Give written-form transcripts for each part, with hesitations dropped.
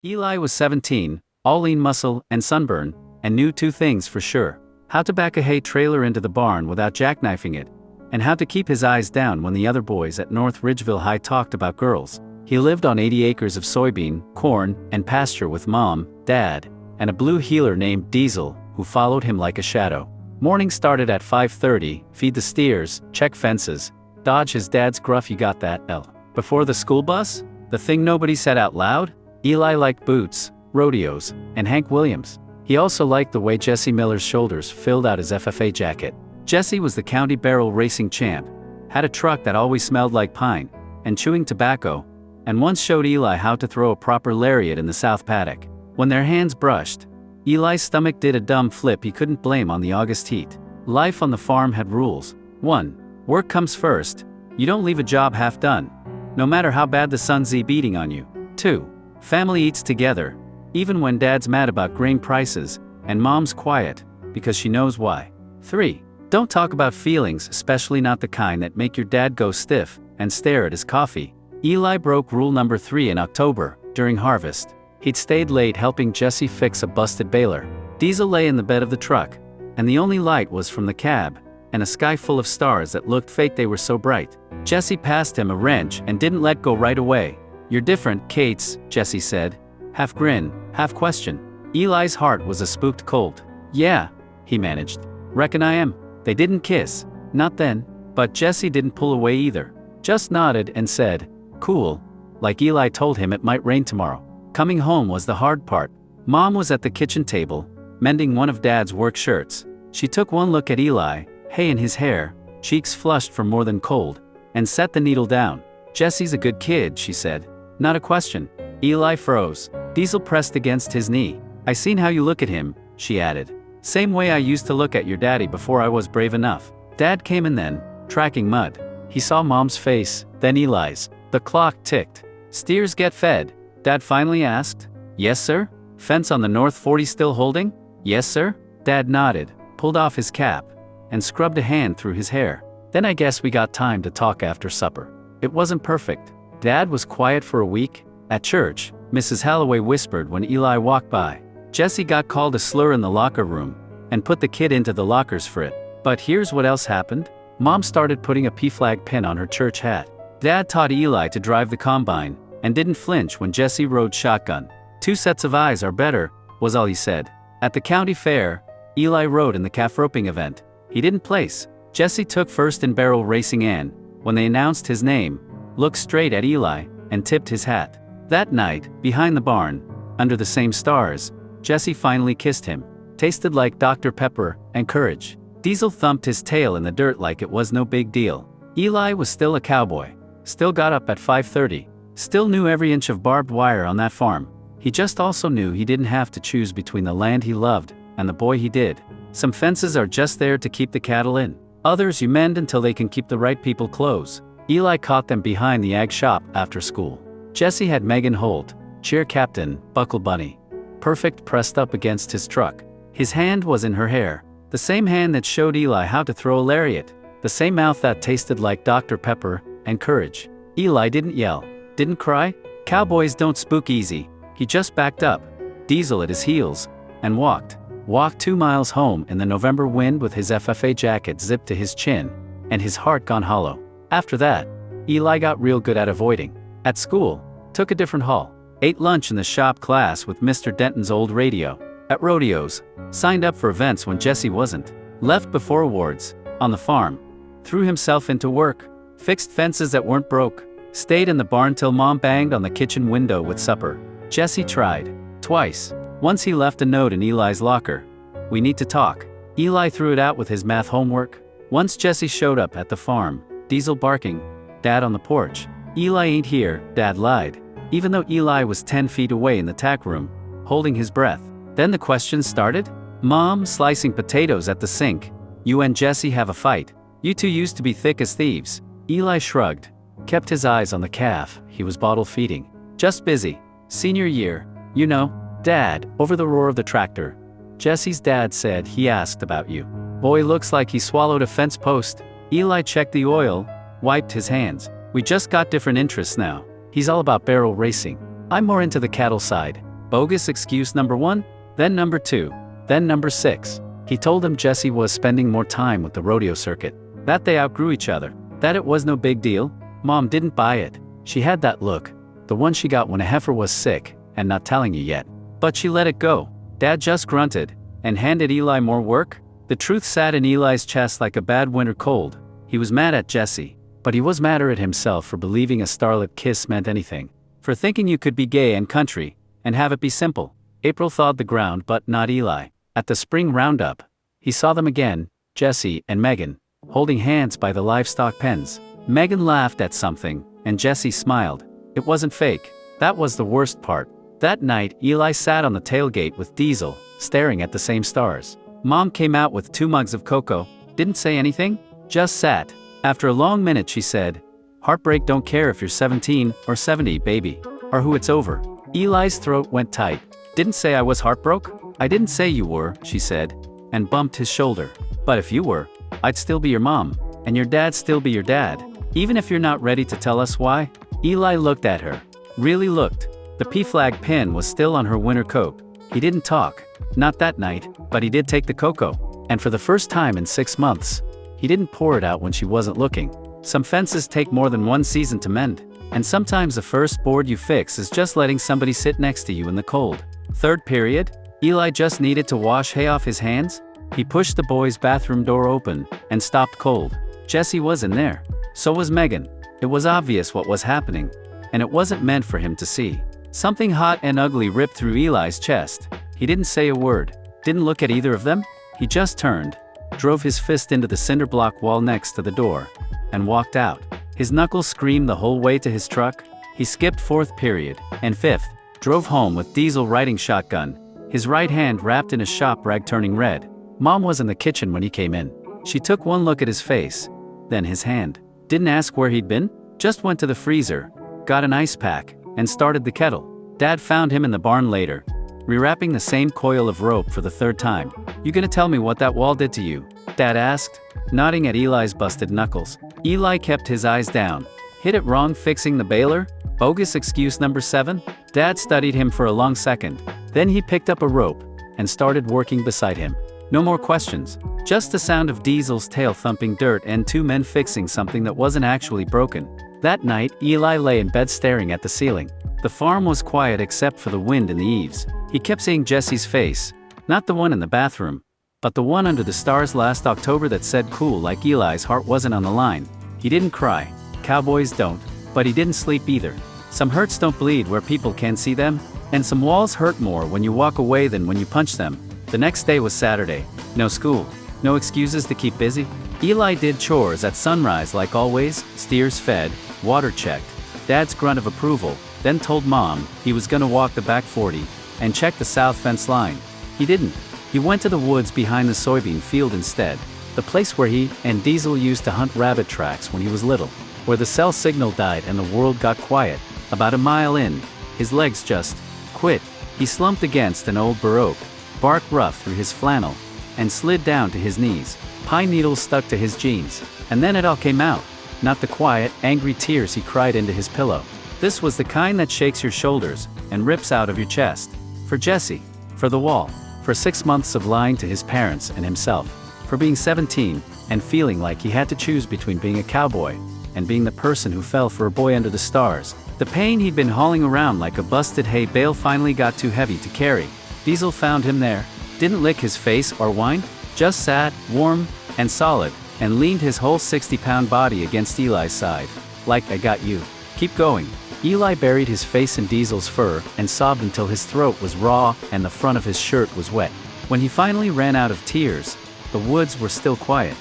Eli was 17, all lean muscle and sunburn, and knew two things for sure: how to back a hay trailer into the barn without jackknifing it, and how to keep his eyes down when the other boys at North Ridgeville High talked about girls. He lived on 80 acres of soybean, corn, and pasture with Mom, Dad, and a blue heeler named Diesel, who followed him like a shadow. Morning started at 5:30, feed the steers, check fences, dodge his dad's gruff "you got that, L" before the school bus. The thing nobody said out loud? Eli liked boots, rodeos, and Hank Williams. He also liked the way Jesse Miller's shoulders filled out his FFA jacket. Jesse was the county barrel racing champ, had a truck that always smelled like pine and chewing tobacco, and once showed Eli how to throw a proper lariat in the south paddock. When their hands brushed, Eli's stomach did a dumb flip he couldn't blame on the August heat. Life on the farm had rules. 1. Work comes first. You don't leave a job half done, no matter how bad the sun's beating on you. 2. Family eats together, even when Dad's mad about grain prices, and Mom's quiet, because she knows why. 3. Don't talk about feelings, especially not the kind that make your dad go stiff and stare at his coffee. Eli broke rule number 3 in October, during harvest. He'd stayed late helping Jesse fix a busted baler. Diesel lay in the bed of the truck, and the only light was from the cab, and a sky full of stars that looked fake, they were so bright. Jesse passed him a wrench and didn't let go right away. "You're different, Kates," Jesse said, half grin, half question. Eli's heart was a spooked cold. "Yeah," he managed. "Reckon I am." They didn't kiss, not then, but Jesse didn't pull away either. Just nodded and said, "Cool," like Eli told him it might rain tomorrow. Coming home was the hard part. Mom was at the kitchen table, mending one of Dad's work shirts. She took one look at Eli, hay in his hair, cheeks flushed from more than cold, and set the needle down. "Jesse's a good kid," she said. "Not a question." Eli froze. Diesel pressed against his knee. "I seen how you look at him," she added. "Same way I used to look at your daddy before I was brave enough." Dad came in then, tracking mud. He saw Mom's face, then Eli's. The clock ticked. "Steers get fed?" Dad finally asked. "Yes, sir." "Fence on the North 40 still holding?" "Yes, sir." Dad nodded, pulled off his cap, and scrubbed a hand through his hair. "Then I guess we got time to talk after supper." It wasn't perfect. Dad was quiet for a week. At church, Mrs. Halloway whispered when Eli walked by. Jesse got called a slur in the locker room, and put the kid into the lockers for it. But here's what else happened. Mom started putting a P-flag pin on her church hat. Dad taught Eli to drive the combine, and didn't flinch when Jesse rode shotgun. "2 sets of eyes are better," was all he said. At the county fair, Eli rode in the calf roping event. He didn't place. Jesse took first in barrel racing and, when they announced his name, looked straight at Eli, and tipped his hat. That night, behind the barn, under the same stars, Jesse finally kissed him. Tasted like Dr. Pepper and courage. Diesel thumped his tail in the dirt like it was no big deal. Eli was still a cowboy. Still got up at 5:30. Still knew every inch of barbed wire on that farm. He just also knew he didn't have to choose between the land he loved and the boy he did. Some fences are just there to keep the cattle in. Others you mend until they can keep the right people close. Eli caught them behind the ag shop after school. Jesse had Megan Holt, cheer captain, buckle bunny. Perfect pressed up against his truck. His hand was in her hair. The same hand that showed Eli how to throw a lariat. The same mouth that tasted like Dr. Pepper and courage. Eli didn't yell. Didn't cry. Cowboys don't spook easy. He just backed up, Diesel at his heels, and walked. Walked 2 miles home in the November wind with his FFA jacket zipped to his chin, and his heart gone hollow. After that, Eli got real good at avoiding. At school, took a different haul. Ate lunch in the shop class with Mr. Denton's old radio. At rodeos, signed up for events when Jesse wasn't. Left before awards, on the farm. Threw himself into work. Fixed fences that weren't broke. Stayed in the barn till Mom banged on the kitchen window with supper. Jesse tried. Twice. Once he left a note in Eli's locker. "We need to talk." Eli threw it out with his math homework. Once Jesse showed up at the farm, Diesel barking. Dad on the porch. "Eli ain't here," Dad lied. Even though Eli was 10 feet away in the tack room, holding his breath. Then the questions started. Mom slicing potatoes at the sink. "You and Jesse have a fight. You two used to be thick as thieves." Eli shrugged. Kept his eyes on the calf he was bottle feeding. "Just busy. Senior year, you know." "Dad," over the roar of the tractor. "Jesse's dad said he asked about you. Boy looks like he swallowed a fence post." Eli checked the oil, wiped his hands. "We just got different interests now. He's all about barrel racing. I'm more into the cattle side." Bogus excuse number 1, then number 2, then number 6. He told him Jesse was spending more time with the rodeo circuit, that they outgrew each other, that it was no big deal. Mom didn't buy it. She had that look, the one she got when a heifer was sick, and not telling you yet. But she let it go. Dad just grunted, and handed Eli more work. The truth sat in Eli's chest like a bad winter cold. He was mad at Jesse, but he was madder at himself for believing a starlit kiss meant anything. For thinking you could be gay and country, and have it be simple. April thawed the ground but not Eli. At the spring roundup, he saw them again, Jesse and Megan, holding hands by the livestock pens. Megan laughed at something, and Jesse smiled. It wasn't fake. That was the worst part. That night, Eli sat on the tailgate with Diesel, staring at the same stars. Mom came out with 2 mugs of cocoa, didn't say anything, just sat. After a long minute she said, "Heartbreak don't care if you're 17 or 70, baby, or who it's over." Eli's throat went tight. "Didn't say I was heartbroke? I didn't say you were," she said, and bumped his shoulder. "But if you were, I'd still be your mom, and your dad'd still be your dad, even if you're not ready to tell us why." Eli looked at her. Really looked. The P-flag pin was still on her winter coat. He didn't talk. Not that night, but he did take the cocoa. And for the first time in 6 months, he didn't pour it out when she wasn't looking. Some fences take more than 1 season to mend. And sometimes the first board you fix is just letting somebody sit next to you in the cold. Third period, Eli just needed to wash hay off his hands. He pushed the boys' bathroom door open and stopped cold. Jesse was in there. So was Megan. It was obvious what was happening, and it wasn't meant for him to see. Something hot and ugly ripped through Eli's chest. He didn't say a word, didn't look at either of them. He just turned, drove his fist into the cinder block wall next to the door, and walked out. His knuckles screamed the whole way to his truck. He skipped 4th period, and 5th, drove home with Diesel riding shotgun, his right hand wrapped in a shop rag turning red. Mom was in the kitchen when he came in. She took one look at his face, then his hand. Didn't ask where he'd been, just went to the freezer, got an ice pack, and started the kettle. Dad found him in the barn later, rewrapping the same coil of rope for the 3rd time. "You gonna tell me what that wall did to you?" Dad asked, nodding at Eli's busted knuckles. Eli kept his eyes down. "Hit it wrong fixing the baler? Bogus excuse number 7? Dad studied him for a long second. Then he picked up a rope and started working beside him. No more questions, just the sound of Diesel's tail thumping dirt and 2 men fixing something that wasn't actually broken. That night, Eli lay in bed staring at the ceiling. The farm was quiet except for the wind in the eaves. He kept seeing Jesse's face, not the one in the bathroom, but the one under the stars last October that said cool like Eli's heart wasn't on the line. He didn't cry. Cowboys don't. But he didn't sleep either. Some hurts don't bleed where people can't see them, and some walls hurt more when you walk away than when you punch them. The next day was Saturday. No school. No excuses to keep busy. Eli did chores at sunrise like always, steers fed, water checked. Dad's grunt of approval, then told Mom he was gonna walk the back 40 and check the south fence line. He didn't. He went to the woods behind the soybean field instead, the place where he and Diesel used to hunt rabbit tracks when he was little, where the cell signal died and the world got quiet. About a mile in, his legs just quit. He slumped against an old bur oak, bark rough through his flannel, and slid down to his knees. Pine needles stuck to his jeans. And then it all came out. Not the quiet, angry tears he cried into his pillow. This was the kind that shakes your shoulders and rips out of your chest. For Jesse. For the wall. For 6 months of lying to his parents and himself. For being 17 and feeling like he had to choose between being a cowboy and being the person who fell for a boy under the stars. The pain he'd been hauling around like a busted hay bale finally got too heavy to carry. Diesel found him there, didn't lick his face or whine, just sat, warm and solid, and leaned his whole 60-pound body against Eli's side. Like, "I got you. Keep going." Eli buried his face in Diesel's fur and sobbed until his throat was raw and the front of his shirt was wet. When he finally ran out of tears, the woods were still quiet.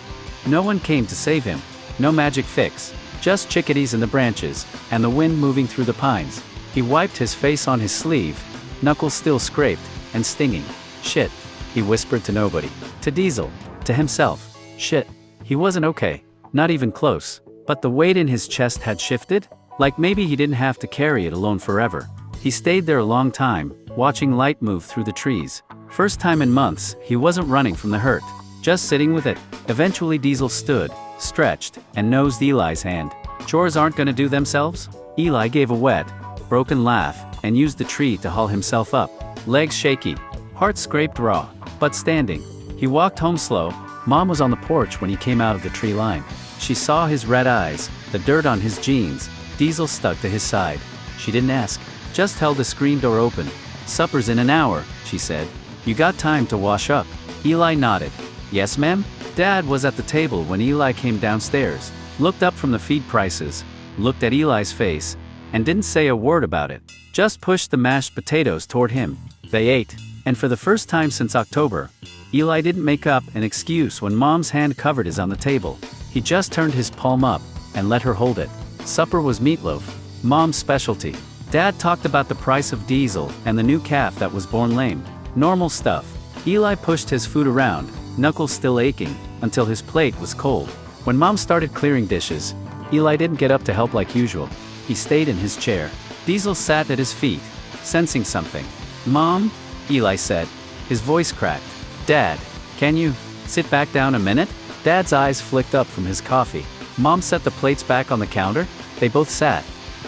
No one came to save him. No magic fix. Just chickadees in the branches, and the wind moving through the pines. He wiped his face on his sleeve, knuckles still scraped and stinging. "Shit," he whispered to nobody. To Diesel. To himself. Shit. He wasn't okay. Not even close. But the weight in his chest had shifted? Like maybe he didn't have to carry it alone forever. He stayed there a long time, watching light move through the trees. First time in months, he wasn't running from the hurt. Just sitting with it. Eventually Diesel stood, stretched, and nosed Eli's hand. "Chores aren't gonna do themselves?" Eli gave a wet, broken laugh, and used the tree to haul himself up. Legs shaky, heart scraped raw, but standing. He walked home slow. Mom was on the porch when he came out of the tree line. She saw his red eyes, the dirt on his jeans, Diesel stuck to his side. She didn't ask, just held the screen door open. "Supper's in an hour," she said. "You got time to wash up?" Eli nodded. "Yes, ma'am?" Dad was at the table when Eli came downstairs, looked up from the feed prices, looked at Eli's face, and didn't say a word about it. Just pushed the mashed potatoes toward him. They ate, and for the first time since October, Eli didn't make up an excuse when Mom's hand covered his on the table. He just turned his palm up and let her hold it. Supper was meatloaf, Mom's specialty. Dad talked about the price of Diesel and the new calf that was born lame. Normal stuff. Eli pushed his food around, knuckles still aching, until his plate was cold. When Mom started clearing dishes, Eli didn't get up to help like usual. He stayed in his chair. Diesel sat at his feet, sensing something. "Mom?" Eli said. His voice cracked. "Dad, can you sit back down a minute?" Dad's eyes flicked up from his coffee. Mom set the plates back on the counter. They both sat.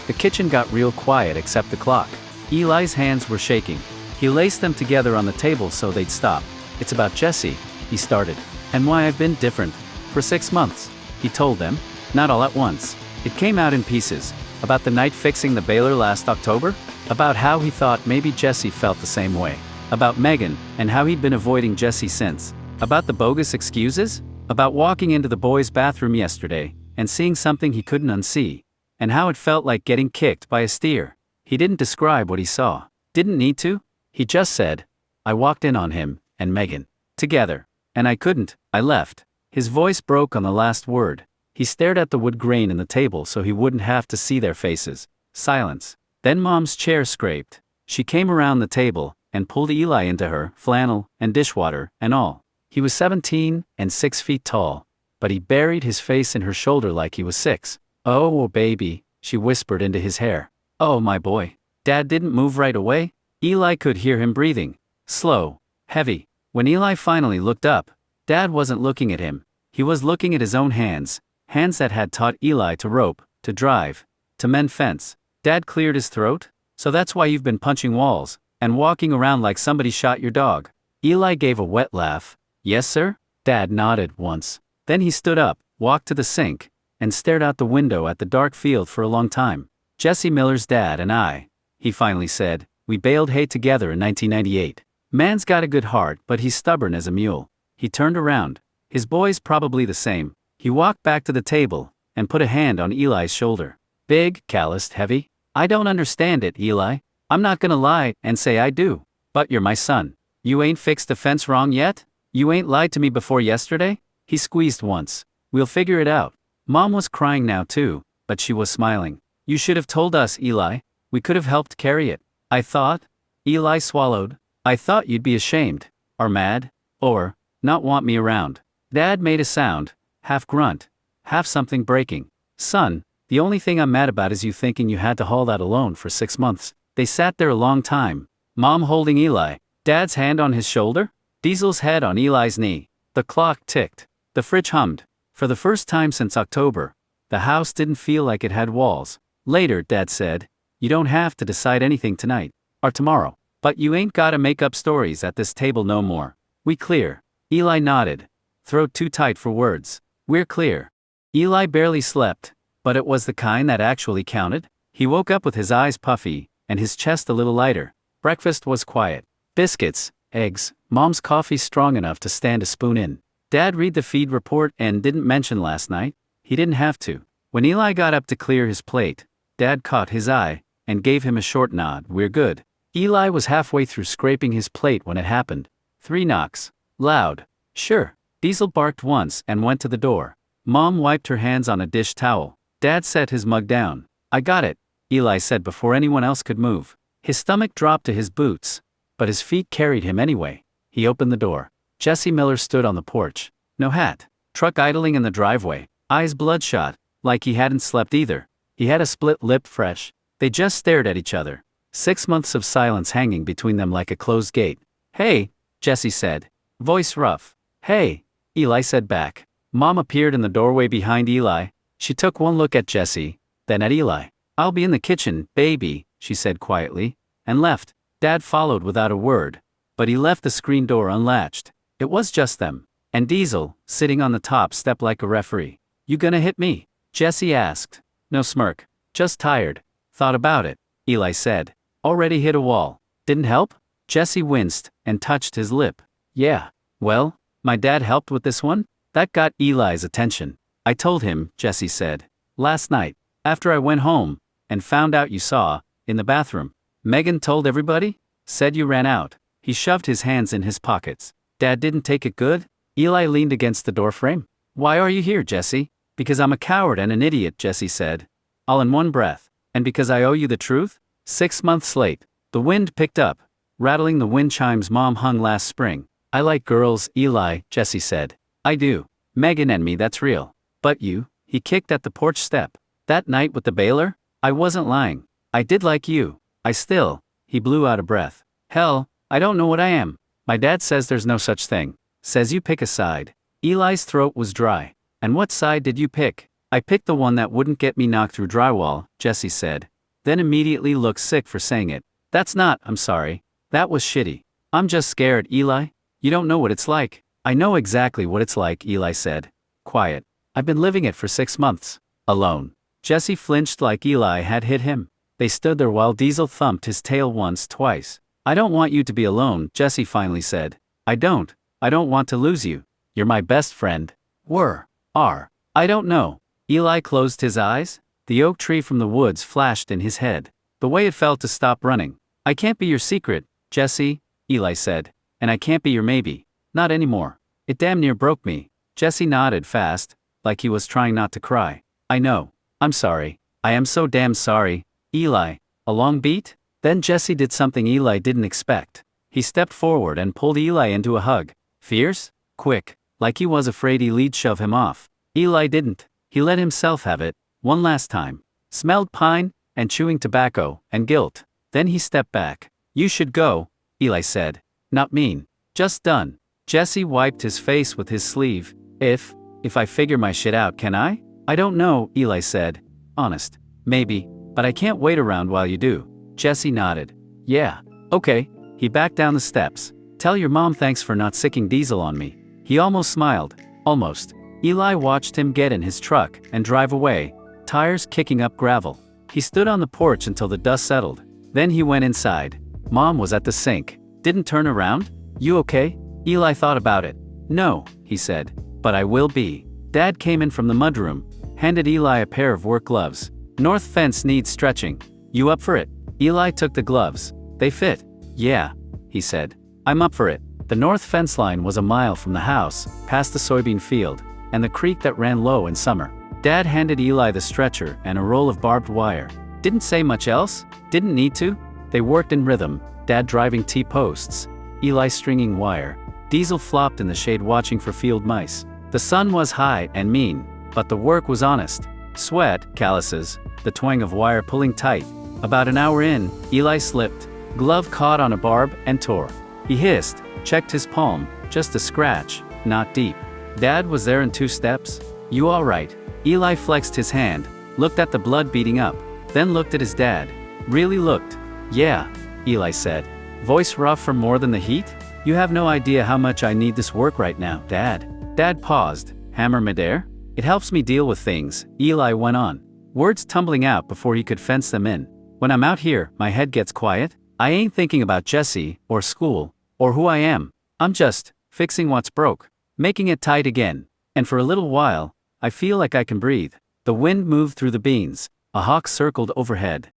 The kitchen got real quiet except the clock. Eli's hands were shaking. He laced them together on the table so they'd stop. "It's about Jesse," he started. "And why I've been different. For 6 months," he told them. Not all at once. It came out in pieces. About the night fixing the baler last October. About how he thought maybe Jesse felt the same way. About Megan, and how he'd been avoiding Jesse since. About the bogus excuses. About walking into the boys' bathroom yesterday, and seeing something he couldn't unsee. And how it felt like getting kicked by a steer. He didn't describe what he saw. Didn't need to. He just said, "I walked in on him, and Megan. Together. And I couldn't, I left." His voice broke on the last word. He stared at the wood grain in the table so he wouldn't have to see their faces. Silence. Then Mom's chair scraped. She came around the table, and pulled Eli into her, flannel, and dishwater, and all. He was 17, and 6 feet tall, but he buried his face in her shoulder like he was 6. "Oh, baby," she whispered into his hair. "Oh, my boy." Dad didn't move right away. Eli could hear him breathing. Slow. Heavy. When Eli finally looked up, Dad wasn't looking at him. He was looking at his own hands. Hands that had taught Eli to rope, to drive, to mend fence. Dad cleared his throat. "So that's why you've been punching walls, and walking around like somebody shot your dog." Eli gave a wet laugh. "Yes, sir?" Dad nodded once. Then he stood up, walked to the sink, and stared out the window at the dark field for a long time. "Jesse Miller's dad and I," he finally said, "we baled hay together in 1998. Man's got a good heart, but he's stubborn as a mule." He turned around. His boy's probably the same. He walked back to the table, and put a hand on Eli's shoulder. "Big, calloused, heavy? I don't understand it, Eli. I'm not gonna lie and say I do. But you're my son. You ain't fixed the fence wrong yet? You ain't lied to me before yesterday?" He squeezed once. "We'll figure it out." Mom was crying now too, but she was smiling. "You should have told us, Eli. We could have helped carry it. I thought..." Eli swallowed. "I thought you'd be ashamed, or mad, or not want me around." Dad made a sound, half grunt, half something breaking. "Son, the only thing I'm mad about is you thinking you had to haul that alone for 6 months." They sat there a long time. Mom holding Eli, Dad's hand on his shoulder, Diesel's head on Eli's knee. The clock ticked. The fridge hummed. For the first time since October, the house didn't feel like it had walls. Later, Dad said, "You don't have to decide anything tonight, or tomorrow. But you ain't gotta make up stories at this table no more. We clear." Eli nodded. Throat too tight for words. "We're clear." Eli barely slept, but it was the kind that actually counted. He woke up with his eyes puffy, and his chest a little lighter. Breakfast was quiet. Biscuits, eggs, Mom's coffee strong enough to stand a spoon in. Dad read the feed report and didn't mention last night. He didn't have to. When Eli got up to clear his plate, Dad caught his eye, and gave him a short nod. "We're good." Eli was halfway through scraping his plate when it happened. 3 knocks. Loud. "Sure." Diesel barked once and went to the door. Mom wiped her hands on a dish towel. Dad set his mug down. "I got it," Eli said before anyone else could move. His stomach dropped to his boots, but his feet carried him anyway. He opened the door. Jesse Miller stood on the porch. No hat. Truck idling in the driveway. Eyes bloodshot, like he hadn't slept either. He had a split lip fresh. They just stared at each other. 6 months of silence hanging between them like a closed gate. "Hey," Jesse said. Voice rough. "Hey," Eli said back. Mom appeared in the doorway behind Eli. She took one look at Jesse, then at Eli. "I'll be in the kitchen, baby," she said quietly, and left. Dad followed without a word, but he left the screen door unlatched. It was just them, and Diesel, sitting on the top step like a referee. You gonna hit me? Jesse asked. No smirk. Just tired. Thought about it, Eli said. Already hit a wall. Didn't help? Jesse winced and touched his lip. Yeah. Well, my dad helped with this one? That got Eli's attention. I told him, Jesse said. Last night, after I went home, and found out you saw, in the bathroom. Megan told everybody? Said you ran out. He shoved his hands in his pockets. Dad didn't take it good? Eli leaned against the doorframe. Why are you here, Jesse? Because I'm a coward and an idiot, Jesse said. All in one breath. And because I owe you the truth? 6 months late. The wind picked up, rattling the wind chimes Mom hung last spring. I like girls, Eli, Jesse said. I do. Megan and me, that's real. But you? He kicked at the porch step. That night with the baler? I wasn't lying. I did like you. I still. He blew out a breath. Hell, I don't know what I am. My dad says there's no such thing. Says you pick a side. Eli's throat was dry. And what side did you pick? I picked the one that wouldn't get me knocked through drywall, Jesse said. Then immediately looked sick for saying it. That's not, I'm sorry. That was shitty. I'm just scared, Eli. You don't know what it's like. I know exactly what it's like, Eli said. Quiet. I've been living it for 6 months. Alone. Jesse flinched like Eli had hit him. They stood there while Diesel thumped his tail once, twice. I don't want you to be alone, Jesse finally said. I don't want to lose you. You're my best friend. I don't know. Eli closed his eyes. The oak tree from the woods flashed in his head. The way it felt to stop running. I can't be your secret, Jesse, Eli said. And I can't be your maybe. Not anymore. It damn near broke me. Jesse nodded fast, like he was trying not to cry. I know. I'm sorry. I am so damn sorry. Eli. A long beat? Then Jesse did something Eli didn't expect. He stepped forward and pulled Eli into a hug. Fierce? Quick. Like he was afraid Eli'd shove him off. Eli didn't. He let himself have it. One last time. Smelled pine, and chewing tobacco, and guilt. Then he stepped back. You should go, Eli said. Not mean. Just done. Jesse wiped his face with his sleeve. If I figure my shit out, can I? I don't know, Eli said. Honest. Maybe. But I can't wait around while you do. Jesse nodded. Yeah. Okay. He backed down the steps. Tell your mom thanks for not sicking Diesel on me. He almost smiled. Almost. Eli watched him get in his truck and drive away, tires kicking up gravel. He stood on the porch until the dust settled. Then he went inside. Mom was at the sink. Didn't turn around? You okay? Eli thought about it. No, he said. But I will be. Dad came in from the mudroom, handed Eli a pair of work gloves. North fence needs stretching. You up for it? Eli took the gloves. They fit. Yeah, he said. I'm up for it. The north fence line was a mile from the house, past the soybean field, and the creek that ran low in summer. Dad handed Eli the stretcher and a roll of barbed wire. Didn't say much else. Didn't need to. They worked in rhythm, Dad driving T-posts, Eli stringing wire. Diesel flopped in the shade watching for field mice. The sun was high and mean, but the work was honest. Sweat, calluses, the twang of wire pulling tight. About an hour in, Eli slipped. Glove caught on a barb and tore. He hissed, checked his palm, just a scratch, not deep. Dad was there in 2 steps. You all right? Eli flexed his hand, looked at the blood beating up, then looked at his dad. Really looked. Yeah, Eli said. Voice rough from more than the heat? You have no idea how much I need this work right now, Dad. Dad paused. Hammer midair? It helps me deal with things, Eli went on. Words tumbling out before he could fence them in. When I'm out here, my head gets quiet. I ain't thinking about Jesse, or school, or who I am. I'm just fixing what's broke, making it tight again. And for a little while, I feel like I can breathe. The wind moved through the beans. A hawk circled overhead.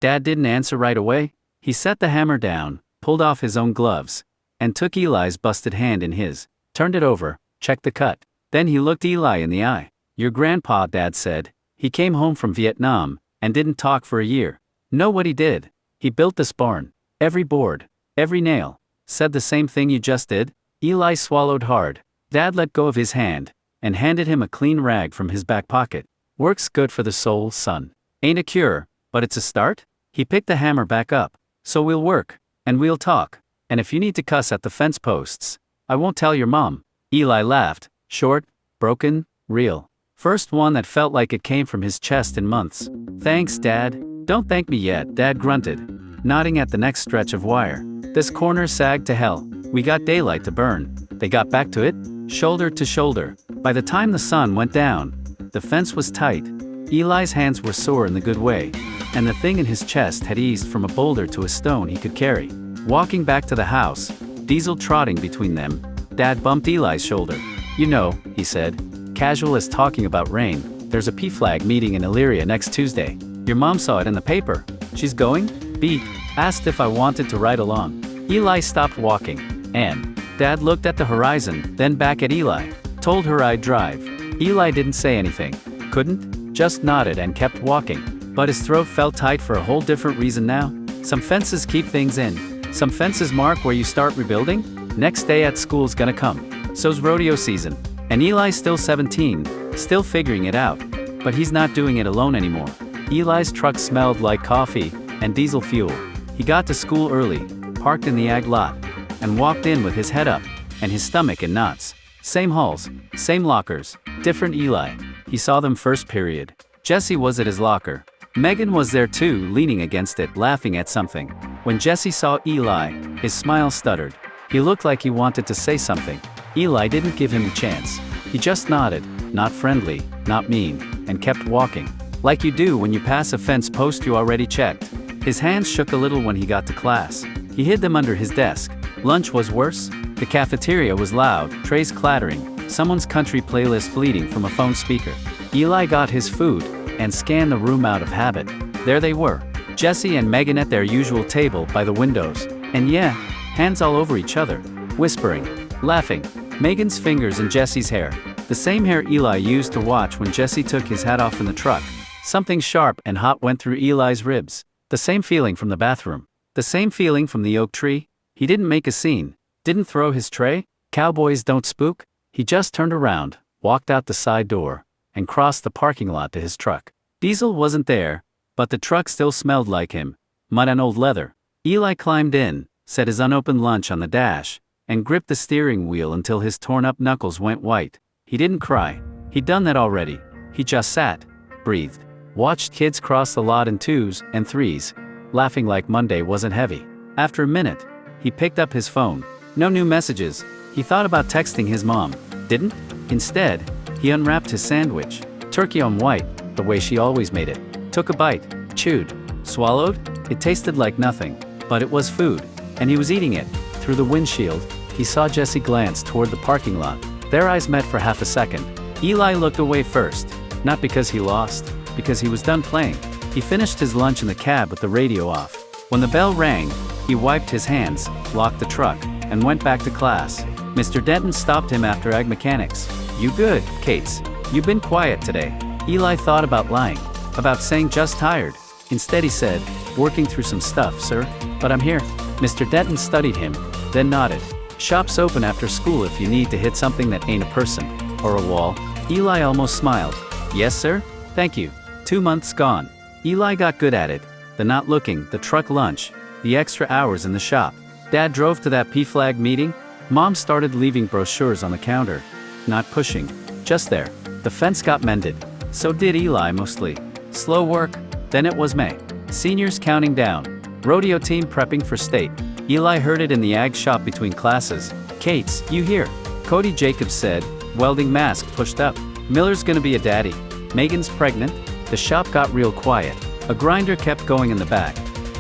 Dad didn't answer right away. He set the hammer down, pulled off his own gloves, and took Eli's busted hand in his, turned it over, checked the cut. Then he looked Eli in the eye. Your grandpa, Dad said. He came home from Vietnam, and didn't talk for a year. Know what he did? He built this barn. Every board, every nail. Said the same thing you just did? Eli swallowed hard. Dad let go of his hand, and handed him a clean rag from his back pocket. Work's good for the soul, son. Ain't a cure, but it's a start. He picked the hammer back up. So we'll work, and we'll talk. And if you need to cuss at the fence posts, I won't tell your mom. Eli laughed, short, broken, real. First one that felt like it came from his chest in months. "Thanks, Dad." "Don't thank me yet," Dad grunted, nodding at the next stretch of wire. "This corner sagged to hell. We got daylight to burn." They got back to it, shoulder to shoulder. By the time the sun went down, the fence was tight. Eli's hands were sore in the good way, and the thing in his chest had eased from a boulder to a stone he could carry. Walking back to the house, Diesel trotting between them, Dad bumped Eli's shoulder. "You know," he said, casual as talking about rain, "there's a PFLAG meeting in Elyria next Tuesday. Your mom saw it in the paper. She's going?" Beat asked if I wanted to ride along. Eli stopped walking, and Dad looked at the horizon, then back at Eli. "Told her I'd drive." Eli didn't say anything. Couldn't, just nodded and kept walking. But his throat felt tight for a whole different reason now. Some fences keep things in. Some fences mark where you start rebuilding. Next day at school's gonna come. So's rodeo season. And Eli's still 17, still figuring it out. But he's not doing it alone anymore. Eli's truck smelled like coffee and diesel fuel. He got to school early, parked in the ag lot, and walked in with his head up, and his stomach in knots. Same halls, same lockers, different Eli. He saw them first period. Jesse was at his locker. Megan was there too, leaning against it, laughing at something. When Jesse saw Eli, his smile stuttered. He looked like he wanted to say something. Eli didn't give him a chance. He just nodded, not friendly, not mean, and kept walking. Like you do when you pass a fence post you already checked. His hands shook a little when he got to class. He hid them under his desk. Lunch was worse. The cafeteria was loud, trays clattering, someone's country playlist bleeding from a phone speaker. Eli got his food and scanned the room out of habit. There they were, Jesse and Megan at their usual table by the windows. And yeah, hands all over each other, whispering, laughing. Megan's fingers in Jesse's hair, the same hair Eli used to watch when Jesse took his hat off in the truck. Something sharp and hot went through Eli's ribs. The same feeling from the bathroom. The same feeling from the oak tree. He didn't make a scene, didn't throw his tray. Cowboys don't spook. He just turned around, walked out the side door, and crossed the parking lot to his truck. Diesel wasn't there, but the truck still smelled like him, mud and old leather. Eli climbed in, set his unopened lunch on the dash, and gripped the steering wheel until his torn-up knuckles went white. He didn't cry. He'd done that already. He just sat, breathed, watched kids cross the lot in 2s and 3s, laughing like Monday wasn't heavy. After a minute, he picked up his phone. No new messages. He thought about texting his mom. Didn't? Instead, he unwrapped his sandwich. Turkey on white, the way she always made it. Took a bite, chewed, swallowed. It tasted like nothing, but it was food, and he was eating it. Through the windshield, he saw Jesse glance toward the parking lot. Their eyes met for half a second. Eli looked away first, not because he lost, because he was done playing. He finished his lunch in the cab with the radio off. When the bell rang, he wiped his hands, locked the truck, and went back to class. Mr. Denton stopped him after ag mechanics. "You good, Kates? You've been quiet today." Eli thought about lying, about saying just tired. Instead he said, "Working through some stuff, sir, but I'm here." Mr. Denton studied him, then nodded. "Shop's open after school if you need to hit something that ain't a person, or a wall." Eli almost smiled. "Yes, sir? Thank you." 2 months gone. Eli got good at it. The not looking, the truck lunch, the extra hours in the shop. Dad drove to that PFLAG meeting. Mom started leaving brochures on the counter. Not pushing, just there. The fence got mended. So did Eli mostly. Slow work. Then it was May. Seniors counting down. Rodeo team prepping for state. Eli heard it in the ag shop between classes. "Kates, you hear?" Cody Jacobs said, welding mask pushed up. "Miller's gonna be a daddy. Megan's pregnant." The shop got real quiet. A grinder kept going in the back,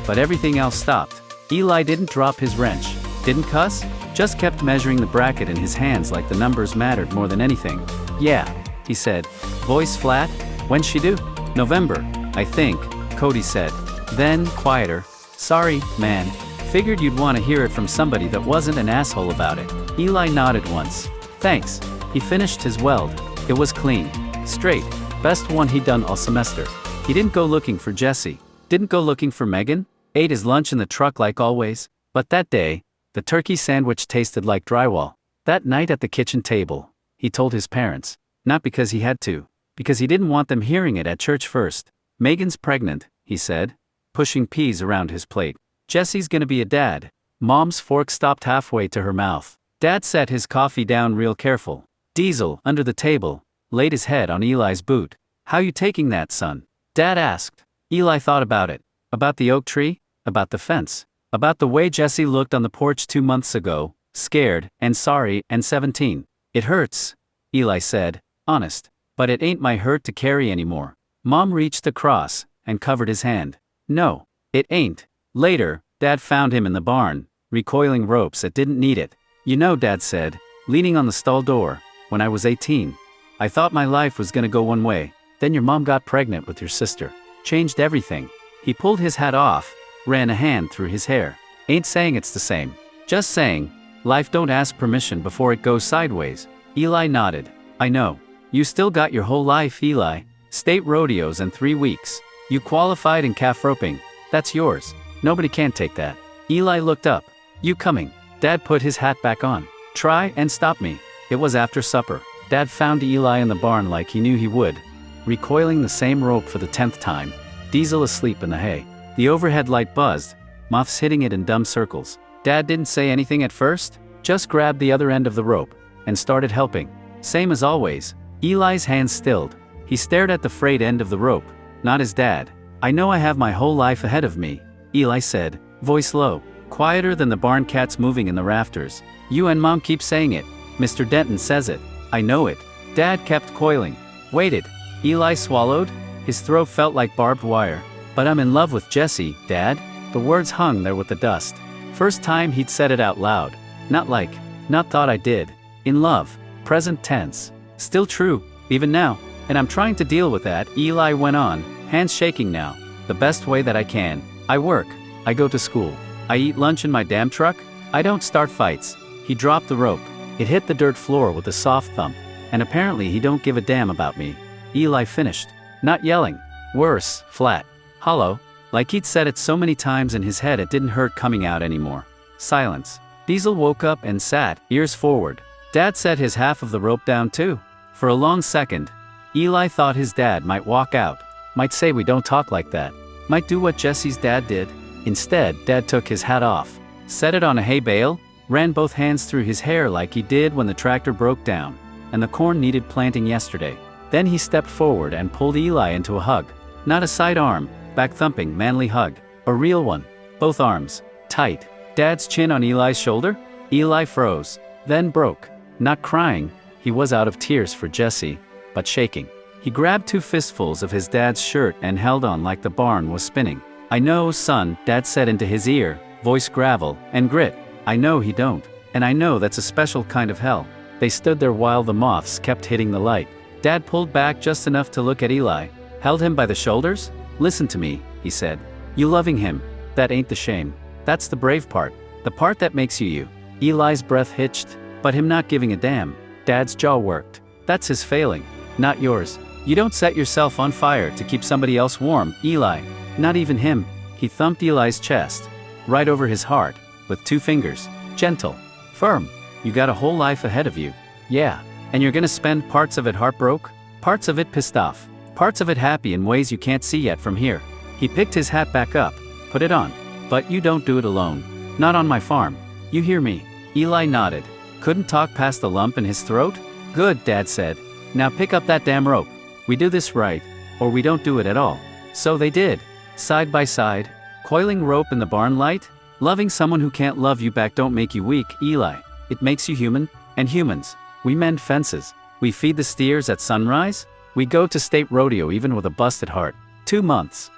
but everything else stopped. Eli didn't drop his wrench, didn't cuss, just kept measuring the bracket in his hands like the numbers mattered more than anything. "Yeah," he said, voice flat. "When's she due?" "November, I think," Cody said. Then, quieter, "Sorry, man. Figured you'd want to hear it from somebody that wasn't an asshole about it." Eli nodded once. "Thanks." He finished his weld. It was clean, straight, best one he'd done all semester. He didn't go looking for Jesse, didn't go looking for Megan, ate his lunch in the truck like always. But that day, the turkey sandwich tasted like drywall. That night at the kitchen table, he told his parents, not because he had to, because he didn't want them hearing it at church first. "Megan's pregnant," he said, pushing peas around his plate. "Jesse's gonna be a dad." Mom's fork stopped halfway to her mouth. Dad set his coffee down real careful. Diesel, under the table, laid his head on Eli's boot. "How you taking that, son?" Dad asked. Eli thought about it. About the oak tree, about the fence, about the way Jesse looked on the porch 2 months ago, scared, and sorry, and 17. "It hurts," Eli said, honest. "But it ain't my hurt to carry anymore." Mom reached across and covered his hand. "No, it ain't." Later, Dad found him in the barn, recoiling ropes that didn't need it. "You know," Dad said, leaning on the stall door, "when I was 18, I thought my life was gonna go one way. Then your mom got pregnant with your sister. Changed everything." He pulled his hat off, ran a hand through his hair. "Ain't saying it's the same. Just saying, life don't ask permission before it goes sideways." Eli nodded. "I know. You still got your whole life, Eli. State rodeos in 3 weeks. You qualified in calf roping. That's yours. Nobody can take that." Eli looked up. "You coming?" Dad put his hat back on. "Try and stop me." It was after supper. Dad found Eli in the barn like he knew he would, recoiling the same rope for the 10th time, Diesel asleep in the hay. The overhead light buzzed, moths hitting it in dumb circles. Dad didn't say anything at first, just grabbed the other end of the rope, and started helping. Same as always, Eli's hands stilled. He stared at the frayed end of the rope, not his dad. "I know I have my whole life ahead of me," Eli said, voice low, quieter than the barn cats moving in the rafters. "You and Mom keep saying it. Mr. Denton says it. I know it." Dad kept coiling. Waited. Eli swallowed. His throat felt like barbed wire. "But I'm in love with Jesse, Dad." The words hung there with the dust. First time he'd said it out loud. Not thought I did. In love. Present tense. Still true, even now. "And I'm trying to deal with that," Eli went on, hands shaking now. "The best way that I can. I work. I go to school. I eat lunch in my damn truck. I don't start fights." He dropped the rope. It hit the dirt floor with a soft thump. "And apparently he don't give a damn about me." Eli finished. Not yelling. Worse, flat. Hollow. Like he'd said it so many times in his head it didn't hurt coming out anymore. Silence. Diesel woke up and sat, ears forward. Dad set his half of the rope down too. For a long second, Eli thought his dad might walk out. Might say, "We don't talk like that." Might do what Jesse's dad did. Instead, Dad took his hat off, set it on a hay bale, ran both hands through his hair like he did when the tractor broke down, and the corn needed planting yesterday. Then he stepped forward and pulled Eli into a hug. Not a side arm, back-thumping, manly hug. A real one. Both arms. Tight. Dad's chin on Eli's shoulder? Eli froze. Then broke. Not crying. He was out of tears for Jesse, but shaking. He grabbed 2 fistfuls of his dad's shirt and held on like the barn was spinning. "I know, son," Dad said into his ear, voice gravel and grit. "I know he don't. And I know that's a special kind of hell." They stood there while the moths kept hitting the light. Dad pulled back just enough to look at Eli, held him by the shoulders. "Listen to me," he said. "You loving him, that ain't the shame. That's the brave part. The part that makes you you." Eli's breath hitched, but him not giving a damn. Dad's jaw worked. "That's his failing, not yours. You don't set yourself on fire to keep somebody else warm, Eli. Not even him." He thumped Eli's chest, right over his heart, with 2 fingers. Gentle. Firm. "You got a whole life ahead of you. Yeah. And you're gonna spend parts of it heartbroke, parts of it pissed off, parts of it happy in ways you can't see yet from here." He picked his hat back up, put it on. "But you don't do it alone. Not on my farm. You hear me?" Eli nodded. Couldn't talk past the lump in his throat? "Good," Dad said. "Now pick up that damn rope. We do this right, or we don't do it at all." So they did. Side by side, coiling rope in the barn light. Loving someone who can't love you back don't make you weak, Eli. It makes you human, and humans. We mend fences. We feed the steers at sunrise. We go to state rodeo even with a busted heart. 2 months.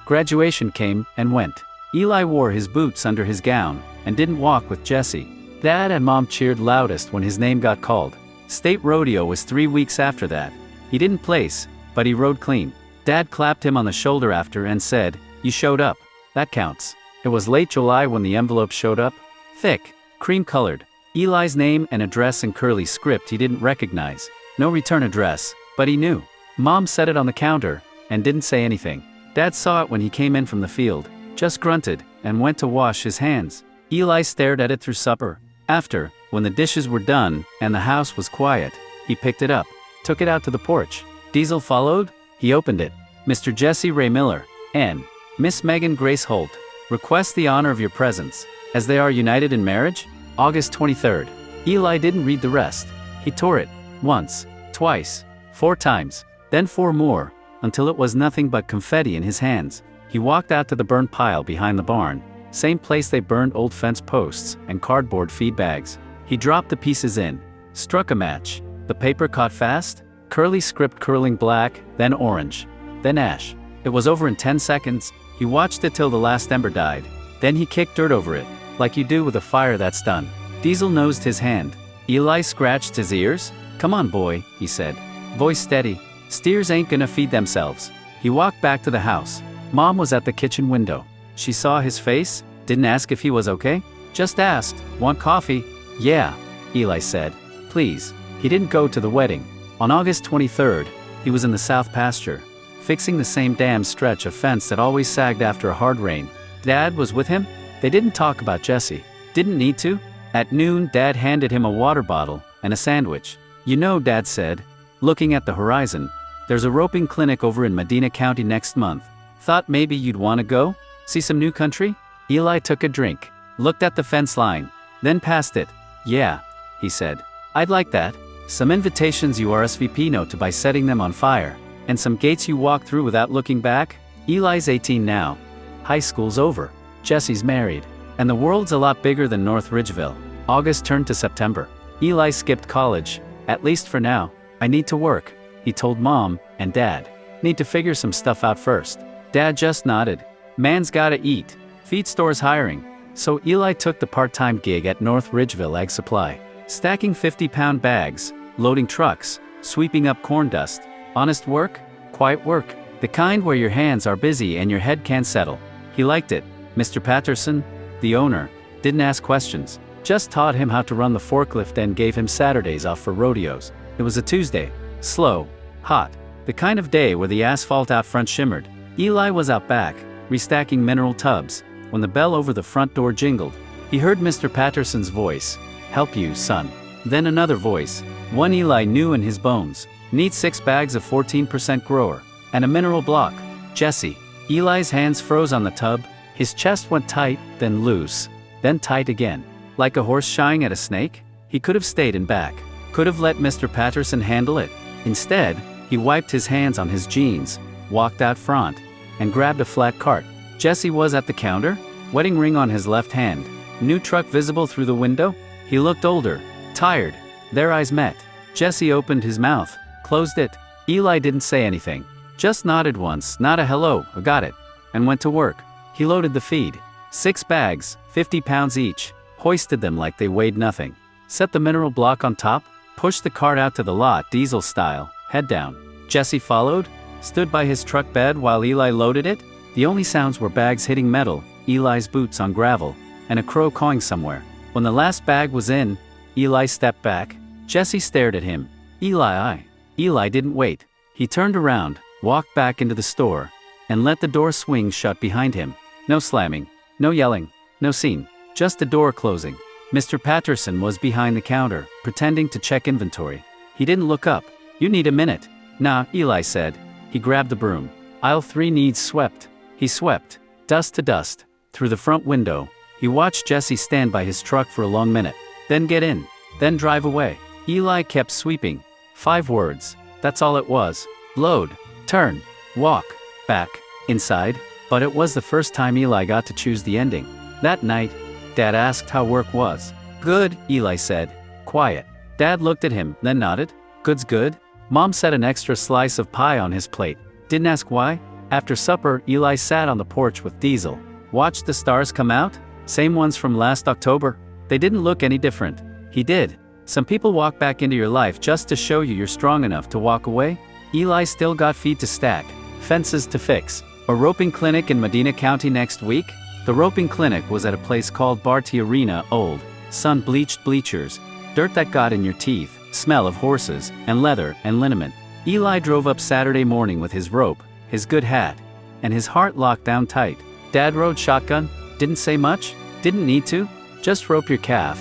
Graduation came and went. Eli wore his boots under his gown and didn't walk with Jesse. Dad and Mom cheered loudest when his name got called. State rodeo was 3 weeks after that. He didn't place, but he rode clean. Dad clapped him on the shoulder after and said, "You showed up. That counts." It was late July when the envelope showed up. Thick, cream-colored. Eli's name and address in curly script he didn't recognize. No return address, but he knew. Mom set it on the counter and didn't say anything. Dad saw it when he came in from the field, just grunted and went to wash his hands. Eli stared at it through supper. After, when the dishes were done and the house was quiet, he picked it up, took it out to the porch. Diesel followed. He opened it. "Mr. Jesse Ray Miller, N. Miss Megan Grace Holt, request the honor of your presence, as they are united in marriage, August 23rd. Eli didn't read the rest. He tore it. Once. Twice. 4 times, then 4 more, until it was nothing but confetti in his hands. He walked out to the burnt pile behind the barn, same place they burned old fence posts and cardboard feed bags. He dropped the pieces in, struck a match. The paper caught fast, curly script curling black, then orange, then ash. It was over in 10 seconds. He watched it till the last ember died. Then he kicked dirt over it, like you do with a fire that's done. Diesel nosed his hand. Eli scratched his ears. "Come on, boy," he said. Voice steady. "Steers ain't gonna feed themselves." He walked back to the house. Mom was at the kitchen window. She saw his face, didn't ask if he was okay, just asked, "Want coffee?" "Yeah," Eli said. "Please." He didn't go to the wedding. On August 23rd, he was in the south pasture, fixing the same damn stretch of fence that always sagged after a hard rain. Dad was with him. They didn't talk about Jesse. Didn't need to. At noon, Dad handed him a water bottle and a sandwich. "You know," Dad said, looking at the horizon, "there's a roping clinic over in Medina County next month. Thought maybe you'd want to go? See some new country?" Eli took a drink, looked at the fence line, then passed it. "Yeah," he said. "I'd like that. Some invitations you RSVP note by setting them on fire, and some gates you walk through without looking back." Eli's 18 now. High school's over. Jesse's married. And the world's a lot bigger than North Ridgeville. August turned to September. Eli skipped college, at least for now. "I need to work," he told Mom and Dad. "Need to figure some stuff out first." Dad just nodded. "Man's gotta eat. Feed store's hiring." So Eli took the part-time gig at North Ridgeville Ag Supply, stacking 50-pound bags, loading trucks, sweeping up corn dust. Honest work, quiet work, the kind where your hands are busy and your head can't settle. He liked it. Mr. Patterson, the owner, didn't ask questions, just taught him how to run the forklift and gave him Saturdays off for rodeos. It was a Tuesday, slow, hot, the kind of day where the asphalt out front shimmered. Eli was out back, restacking mineral tubs, when the bell over the front door jingled. He heard Mr. Patterson's voice. "Help you, son." Then another voice, one Eli knew in his bones. "Need 6 bags of 14% grower, and a mineral block." "Jesse." Eli's hands froze on the tub, his chest went tight, then loose, then tight again. Like a horse shying at a snake? He could have stayed in back, could have let Mr. Patterson handle it. Instead, he wiped his hands on his jeans, walked out front, and grabbed a flat cart. Jesse was at the counter, wedding ring on his left hand, new truck visible through the window. He looked older, tired. Their eyes met. Jesse opened his mouth, closed it. Eli didn't say anything, just nodded once, not a hello, a got it, and went to work. He loaded the feed. 6 bags, 50 pounds each, hoisted them like they weighed nothing, set the mineral block on top, pushed the cart out to the lot diesel style, head down. Jesse followed, stood by his truck bed while Eli loaded it. The only sounds were bags hitting metal, Eli's boots on gravel, and a crow cawing somewhere. When the last bag was in, Eli stepped back. Jesse stared at him. Eli didn't wait. He turned around, walked back into the store, and let the door swing shut behind him. No slamming, no yelling, no scene, just the door closing. Mr. Patterson was behind the counter, pretending to check inventory. He didn't look up. "You need a minute." "Nah," Eli said. He grabbed the broom. "Aisle 3 needs swept." He swept, dust to dust, through the front window. He watched Jesse stand by his truck for a long minute, then get in, then drive away. Eli kept sweeping. 5 words, that's all it was. Load, turn, walk, back, inside. But it was the first time Eli got to choose the ending. That night, Dad asked how work was. "Good," Eli said. Quiet. Dad looked at him, then nodded. "Good's good." Mom set an extra slice of pie on his plate. Didn't ask why. After supper, Eli sat on the porch with Diesel. Watched the stars come out? Same ones from last October. They didn't look any different. He did. Some people walk back into your life just to show you you're strong enough to walk away. Eli still got feed to stack, fences to fix. A roping clinic in Medina County next week? The roping clinic was at a place called Barty Arena. Old, sun-bleached bleachers, dirt that got in your teeth, smell of horses, and leather and liniment. Eli drove up Saturday morning with his rope, his good hat, and his heart locked down tight. Dad rode shotgun, didn't say much, didn't need to, just rope your calf,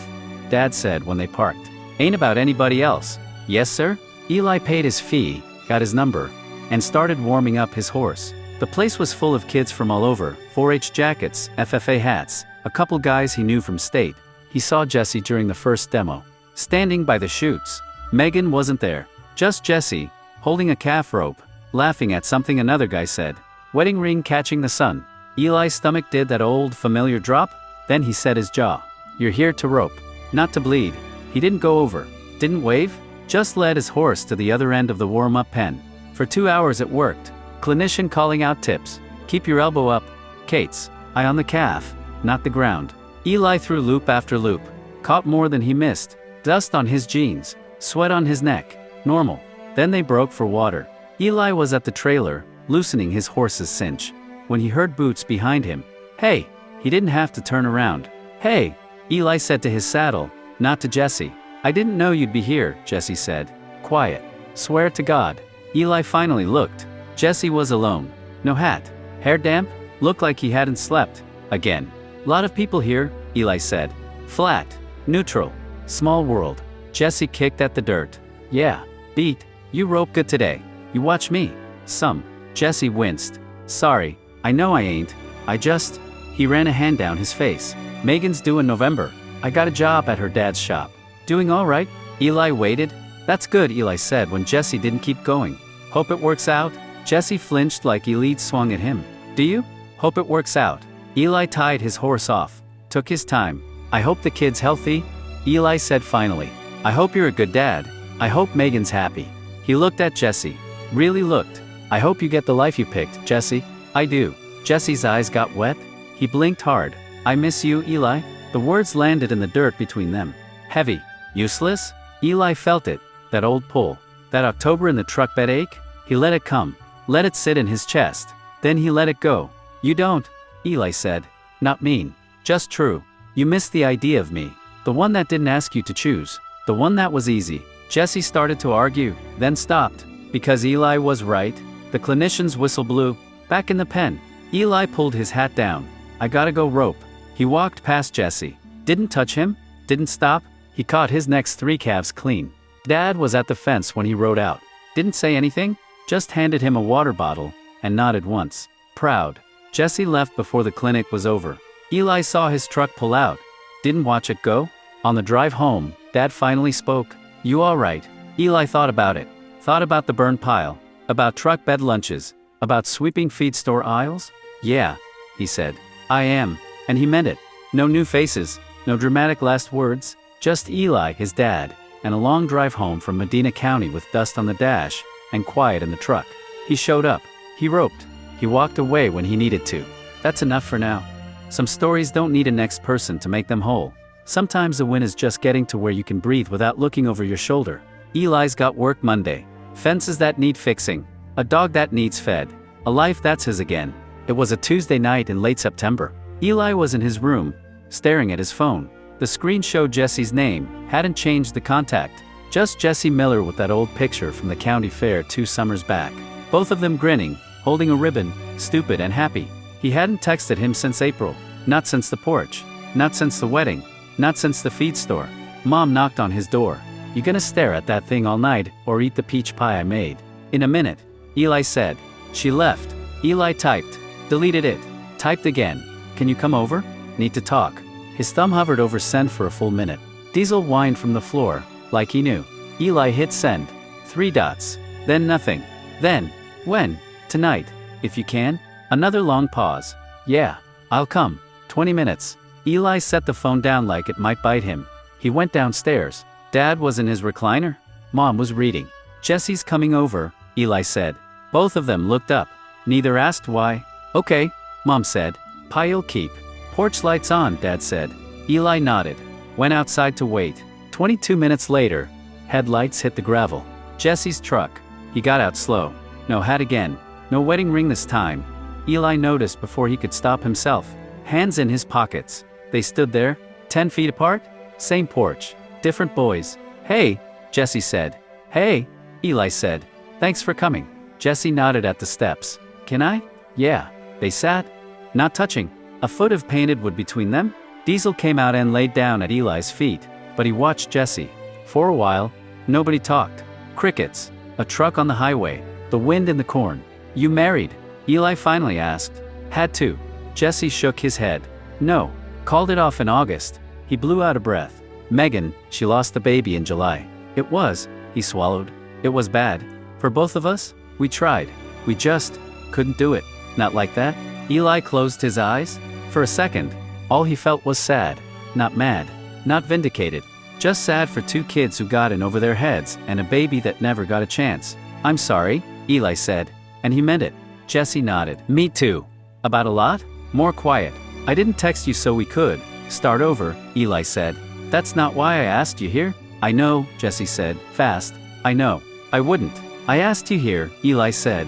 Dad said when they parked. "Ain't about anybody else." "Yes, sir?" Eli paid his fee, got his number, and started warming up his horse. The place was full of kids from all over, 4-H jackets, FFA hats, a couple guys he knew from state. He saw Jesse during the first demo, standing by the chutes. Megan wasn't there, just Jesse, holding a calf rope, laughing at something another guy said. Wedding ring catching the sun. Eli's stomach did that old familiar drop, then he set his jaw. You're here to rope, not to bleed. He didn't go over, didn't wave, just led his horse to the other end of the warm-up pen. For 2 hours it worked. Clinician calling out tips. Keep your elbow up. Kate's eye on the calf, not the ground. Eli threw loop after loop. Caught more than he missed. Dust on his jeans. Sweat on his neck. Normal. Then they broke for water. Eli was at the trailer, loosening his horse's cinch, when he heard boots behind him. Hey! He didn't have to turn around. Hey! Eli said to his saddle, not to Jesse. I didn't know you'd be here, Jesse said. Quiet. Swear to God. Eli finally looked. Jesse was alone. No hat. Hair damp? Looked like he hadn't slept. Again. Lot of people here, Eli said. Flat. Neutral. Small world. Jesse kicked at the dirt. Yeah. Beat. You rope good today. You watch me. Some. Jesse winced. Sorry. I know I ain't. I just. He ran a hand down his face. Megan's due in November. I got a job at her dad's shop. Doing all right? Eli waited. That's good, Eli said when Jesse didn't keep going. Hope it works out. Jesse flinched like Eli swung at him. Do you? Hope it works out. Eli tied his horse off. Took his time. I hope the kid's healthy. Eli said finally. I hope you're a good dad. I hope Megan's happy. He looked at Jesse. Really looked. I hope you get the life you picked, Jesse. I do. Jesse's eyes got wet. He blinked hard. I miss you, Eli. The words landed in the dirt between them. Heavy. Useless? Eli felt it. That old pull. That October in the truck bed ache? He let it come. Let it sit in his chest. Then he let it go. You don't, Eli said. Not mean. Just true. You missed the idea of me. The one that didn't ask you to choose. The one that was easy. Jesse started to argue, then stopped. Because Eli was right. The clinician's whistle blew. Back in the pen. Eli pulled his hat down. I gotta go rope. He walked past Jesse. Didn't touch him. Didn't stop. He caught his next 3 calves clean. Dad was at the fence when he rode out. Didn't say anything. Just handed him a water bottle, and nodded once. Proud. Jesse left before the clinic was over. Eli saw his truck pull out. Didn't watch it go. On the drive home, Dad finally spoke. You alright? Eli thought about it. Thought about the burn pile. About truck bed lunches. About sweeping feed store aisles? Yeah, he said. I am. And he meant it. No new faces. No dramatic last words. Just Eli, his dad, and a long drive home from Medina County with dust on the dash, and quiet in the truck. He showed up. He roped. He walked away when he needed to. That's enough for now. Some stories don't need a next person to make them whole. Sometimes the win is just getting to where you can breathe without looking over your shoulder. Eli's got work Monday. Fences that need fixing. A dog that needs fed. A life that's his again. It was a Tuesday night in late September. Eli was in his room, staring at his phone. The screen showed Jesse's name, hadn't changed the contact. Just Jesse Miller with that old picture from the county fair 2 summers back. Both of them grinning, holding a ribbon, stupid and happy. He hadn't texted him since April. Not since the porch. Not since the wedding. Not since the feed store. Mom knocked on his door. You gonna stare at that thing all night, or eat the peach pie I made? In a minute. Eli said. She left. Eli typed. Deleted it. Typed again. Can you come over? Need to talk. His thumb hovered over send for a full minute. Diesel whined from the floor, like he knew. Eli hit send. 3 dots. Then nothing. Then. When? Tonight. If you can? Another long pause. Yeah. I'll come. 20 minutes. Eli set the phone down like it might bite him. He went downstairs. Dad was in his recliner. Mom was reading. Jesse's coming over, Eli said. Both of them looked up. Neither asked why. Okay, Mom said. Pie you'll keep. Porch lights on, Dad said. Eli nodded. Went outside to wait. 22 minutes later, headlights hit the gravel. Jesse's truck. He got out slow. No hat again. No wedding ring this time. Eli noticed before he could stop himself. Hands in his pockets. They stood there, 10 feet apart. Same porch. Different boys. Hey, Jesse said. Hey, Eli said. Thanks for coming. Jesse nodded at the steps. Can I? Yeah. They sat. Not touching. A foot of painted wood between them. Diesel came out and laid down at Eli's feet, but he watched Jesse. For a while, nobody talked. Crickets. A truck on the highway. The wind in the corn. You married? Eli finally asked. Had to. Jesse shook his head. No. Called it off in August. He blew out a breath. Megan, she lost the baby in July. It was, he swallowed. It was bad. For both of us? We tried. We just couldn't do it. Not like that? Eli closed his eyes. For a second, all he felt was sad. Not mad. Not vindicated. Just sad for two kids who got in over their heads and a baby that never got a chance. I'm sorry, Eli said. And he meant it. Jesse nodded. Me too. About a lot? More quiet. I didn't text you so we could start over, Eli said. That's not why I asked you here. I know, Jesse said, fast. I know. I wouldn't. I asked you here, Eli said,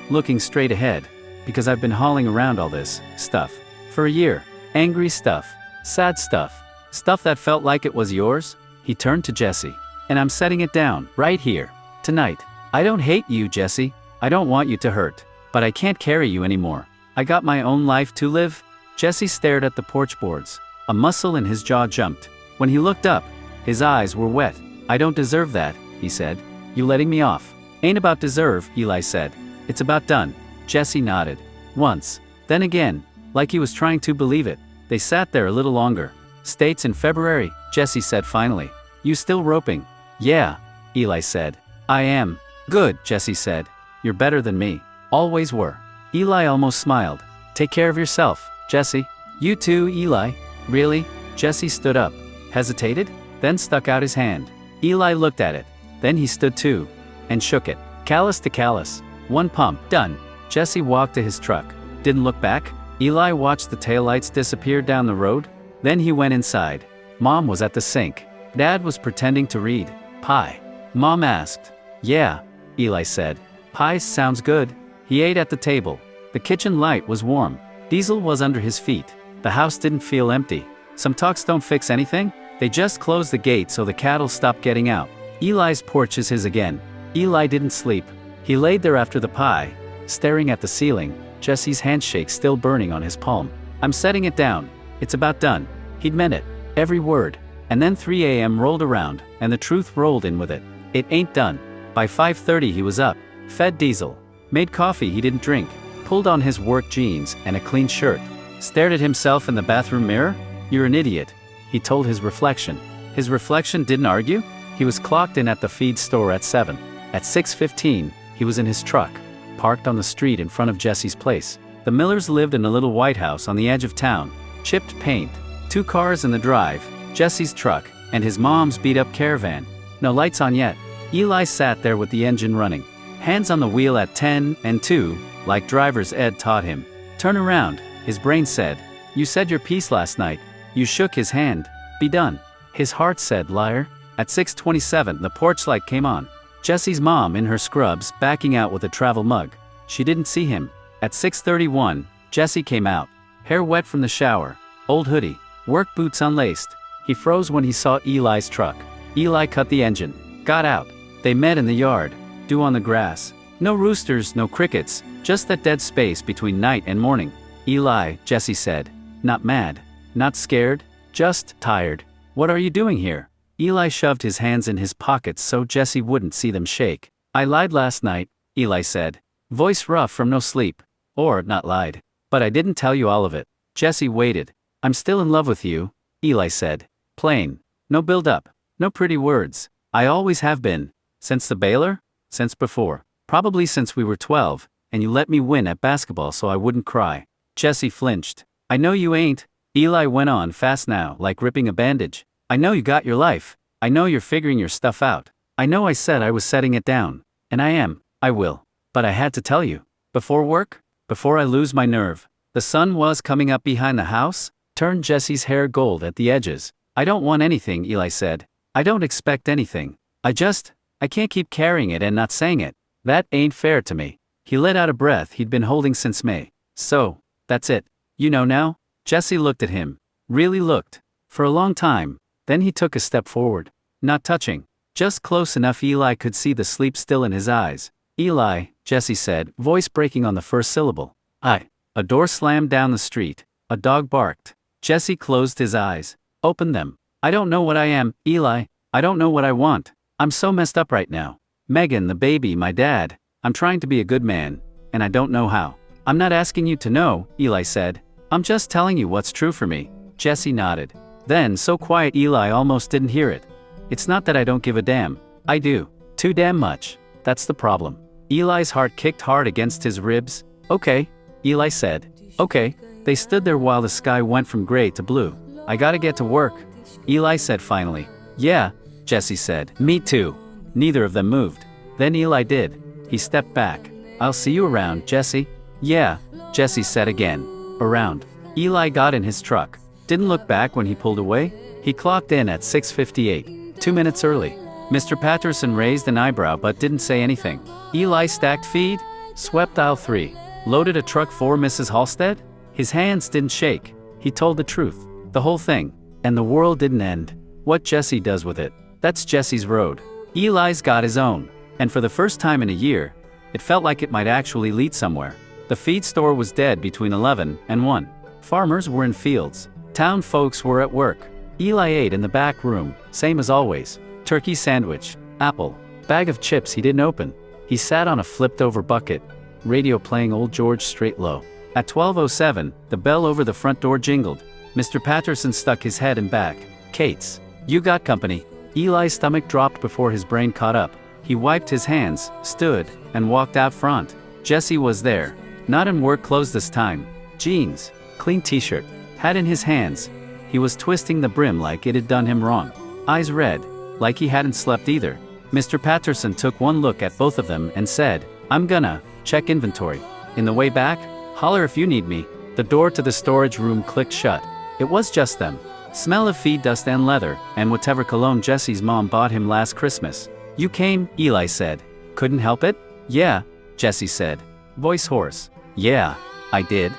looking straight ahead, because I've been hauling around all this stuff for a year. Angry stuff. Sad stuff. Stuff that felt like it was yours. He turned to Jesse. And I'm setting it down, right here, tonight. I don't hate you, Jesse. I don't want you to hurt. But I can't carry you anymore. I got my own life to live. Jesse stared at the porch boards. A muscle in his jaw jumped. When he looked up, his eyes were wet. I don't deserve that, he said. You letting me off. Ain't about deserve, Eli said. It's about done. Jesse nodded. Once. Then again. Like he was trying to believe it. They sat there a little longer. States in February, Jesse said finally. You still roping? Yeah, Eli said. I am. Good, Jesse said. You're better than me. Always were. Eli almost smiled. Take care of yourself, Jesse. You too, Eli. Really? Jesse stood up. Hesitated? Then stuck out his hand. Eli looked at it. Then he stood too. And shook it. Callus to callus. One pump. Done. Jesse walked to his truck. Didn't look back. Eli watched the taillights disappear down the road. Then he went inside. Mom was at the sink. Dad was pretending to read. Pie. Mom asked. Yeah, Eli said. Pie sounds good. He ate at the table. The kitchen light was warm. Diesel was under his feet. The house didn't feel empty. Some talks don't fix anything. They just closed the gate so the cattle stopped getting out. Eli's porch is his again. Eli didn't sleep. He laid there after the pie, staring at the ceiling, Jesse's handshake still burning on his palm. I'm setting it down. It's about done. He'd meant it. Every word. And then 3 a.m. rolled around, and the truth rolled in with it. It ain't done. By 5:30 he was up, fed Diesel, made coffee he didn't drink, pulled on his work jeans and a clean shirt, stared at himself in the bathroom mirror. You're an idiot, he told his reflection. His reflection didn't argue. He was clocked in at the feed store at 7. At 6:15, he was in his truck, parked on the street in front of Jesse's place. The Millers lived in a little white house on the edge of town, chipped paint, 2 cars in the drive, Jesse's truck, and his mom's beat-up Caravan. No lights on yet. Eli sat there with the engine running, hands on the wheel at 10 and 2, like driver's ed taught him. Turn around, his brain said. You said your piece last night. You shook his hand. Be done. His heart said, liar. At 6:27 the porch light came on. Jesse's mom in her scrubs backing out with a travel mug. She didn't see him. At 6:31, Jesse came out, hair wet from the shower, old hoodie, work boots unlaced. He froze when he saw Eli's truck. Eli cut the engine, got out. They met in the yard, dew on the grass. No roosters, no crickets, just that dead space between night and morning. Eli, Jesse said, not mad, not scared, just tired. What are you doing here? Eli shoved his hands in his pockets so Jesse wouldn't see them shake. I lied last night, Eli said, voice rough from no sleep. Or not lied. But I didn't tell you all of it. Jesse waited. I'm still in love with you, Eli said. Plain. No build-up. No pretty words. I always have been. Since the Baylor? Since before. Probably since we were 12, and you let me win at basketball so I wouldn't cry. Jesse flinched. I know you ain't. Eli went on fast now, like ripping a bandage. I know you got your life. I know you're figuring your stuff out. I know I said I was setting it down. And I am. I will. But I had to tell you. Before work? Before I lose my nerve. The sun was coming up behind the house, turned Jesse's hair gold at the edges. I don't want anything, Eli said. I don't expect anything. I can't keep carrying it and not saying it. That ain't fair to me. He let out a breath he'd been holding since May. So, that's it. You know now? Jesse looked at him. Really looked. For a long time. Then he took a step forward. Not touching. Just close enough Eli could see the sleep still in his eyes. Eli, Jesse said, voice breaking on the first syllable. A door slammed down the street. A dog barked. Jesse closed his eyes. Opened them. I don't know what I am, Eli. I don't know what I want. I'm so messed up right now. Megan, the baby, my dad. I'm trying to be a good man, and I don't know how. I'm not asking you to know, Eli said. I'm just telling you what's true for me. Jesse nodded. Then, so quiet Eli almost didn't hear it. It's not that I don't give a damn. I do. Too damn much. That's the problem. Eli's heart kicked hard against his ribs. Okay, Eli said. Okay. They stood there while the sky went from gray to blue. I gotta get to work, Eli said finally. Yeah, Jesse said. Me too. Neither of them moved. Then Eli did. He stepped back. I'll see you around, Jesse. Yeah, Jesse said again. Around. Eli got in his truck. Didn't look back when he pulled away. He clocked in at 6:58, 2 minutes early. Mr. Patterson raised an eyebrow but didn't say anything. Eli stacked feed, swept aisle 3, loaded a truck for Mrs. Halstead. His hands didn't shake. He told the truth, the whole thing, and the world didn't end. What Jesse does with it, that's Jesse's road. Eli's got his own, and for the first time in a year, it felt like it might actually lead somewhere. The feed store was dead between 11 and 1. Farmers were in fields. Town folks were at work. Eli ate in the back room, same as always. Turkey sandwich, apple, bag of chips he didn't open. He sat on a flipped-over bucket, radio playing Old George straight low. At 12:07, the bell over the front door jingled. Mr. Patterson stuck his head in back. Kate's. You got company. Eli's stomach dropped before his brain caught up. He wiped his hands, stood, and walked out front. Jesse was there. Not in work clothes this time. Jeans, clean t-shirt, hat in his hands. He was twisting the brim like it had done him wrong. Eyes red, like he hadn't slept either. Mr. Patterson took one look at both of them and said, I'm gonna check inventory. In the way back, holler if you need me. The door to the storage room clicked shut. It was just them. Smell of feed dust and leather, and whatever cologne Jesse's mom bought him last Christmas. You came, Eli said. Couldn't help it? Yeah, Jesse said. Voice hoarse. Yeah, I did.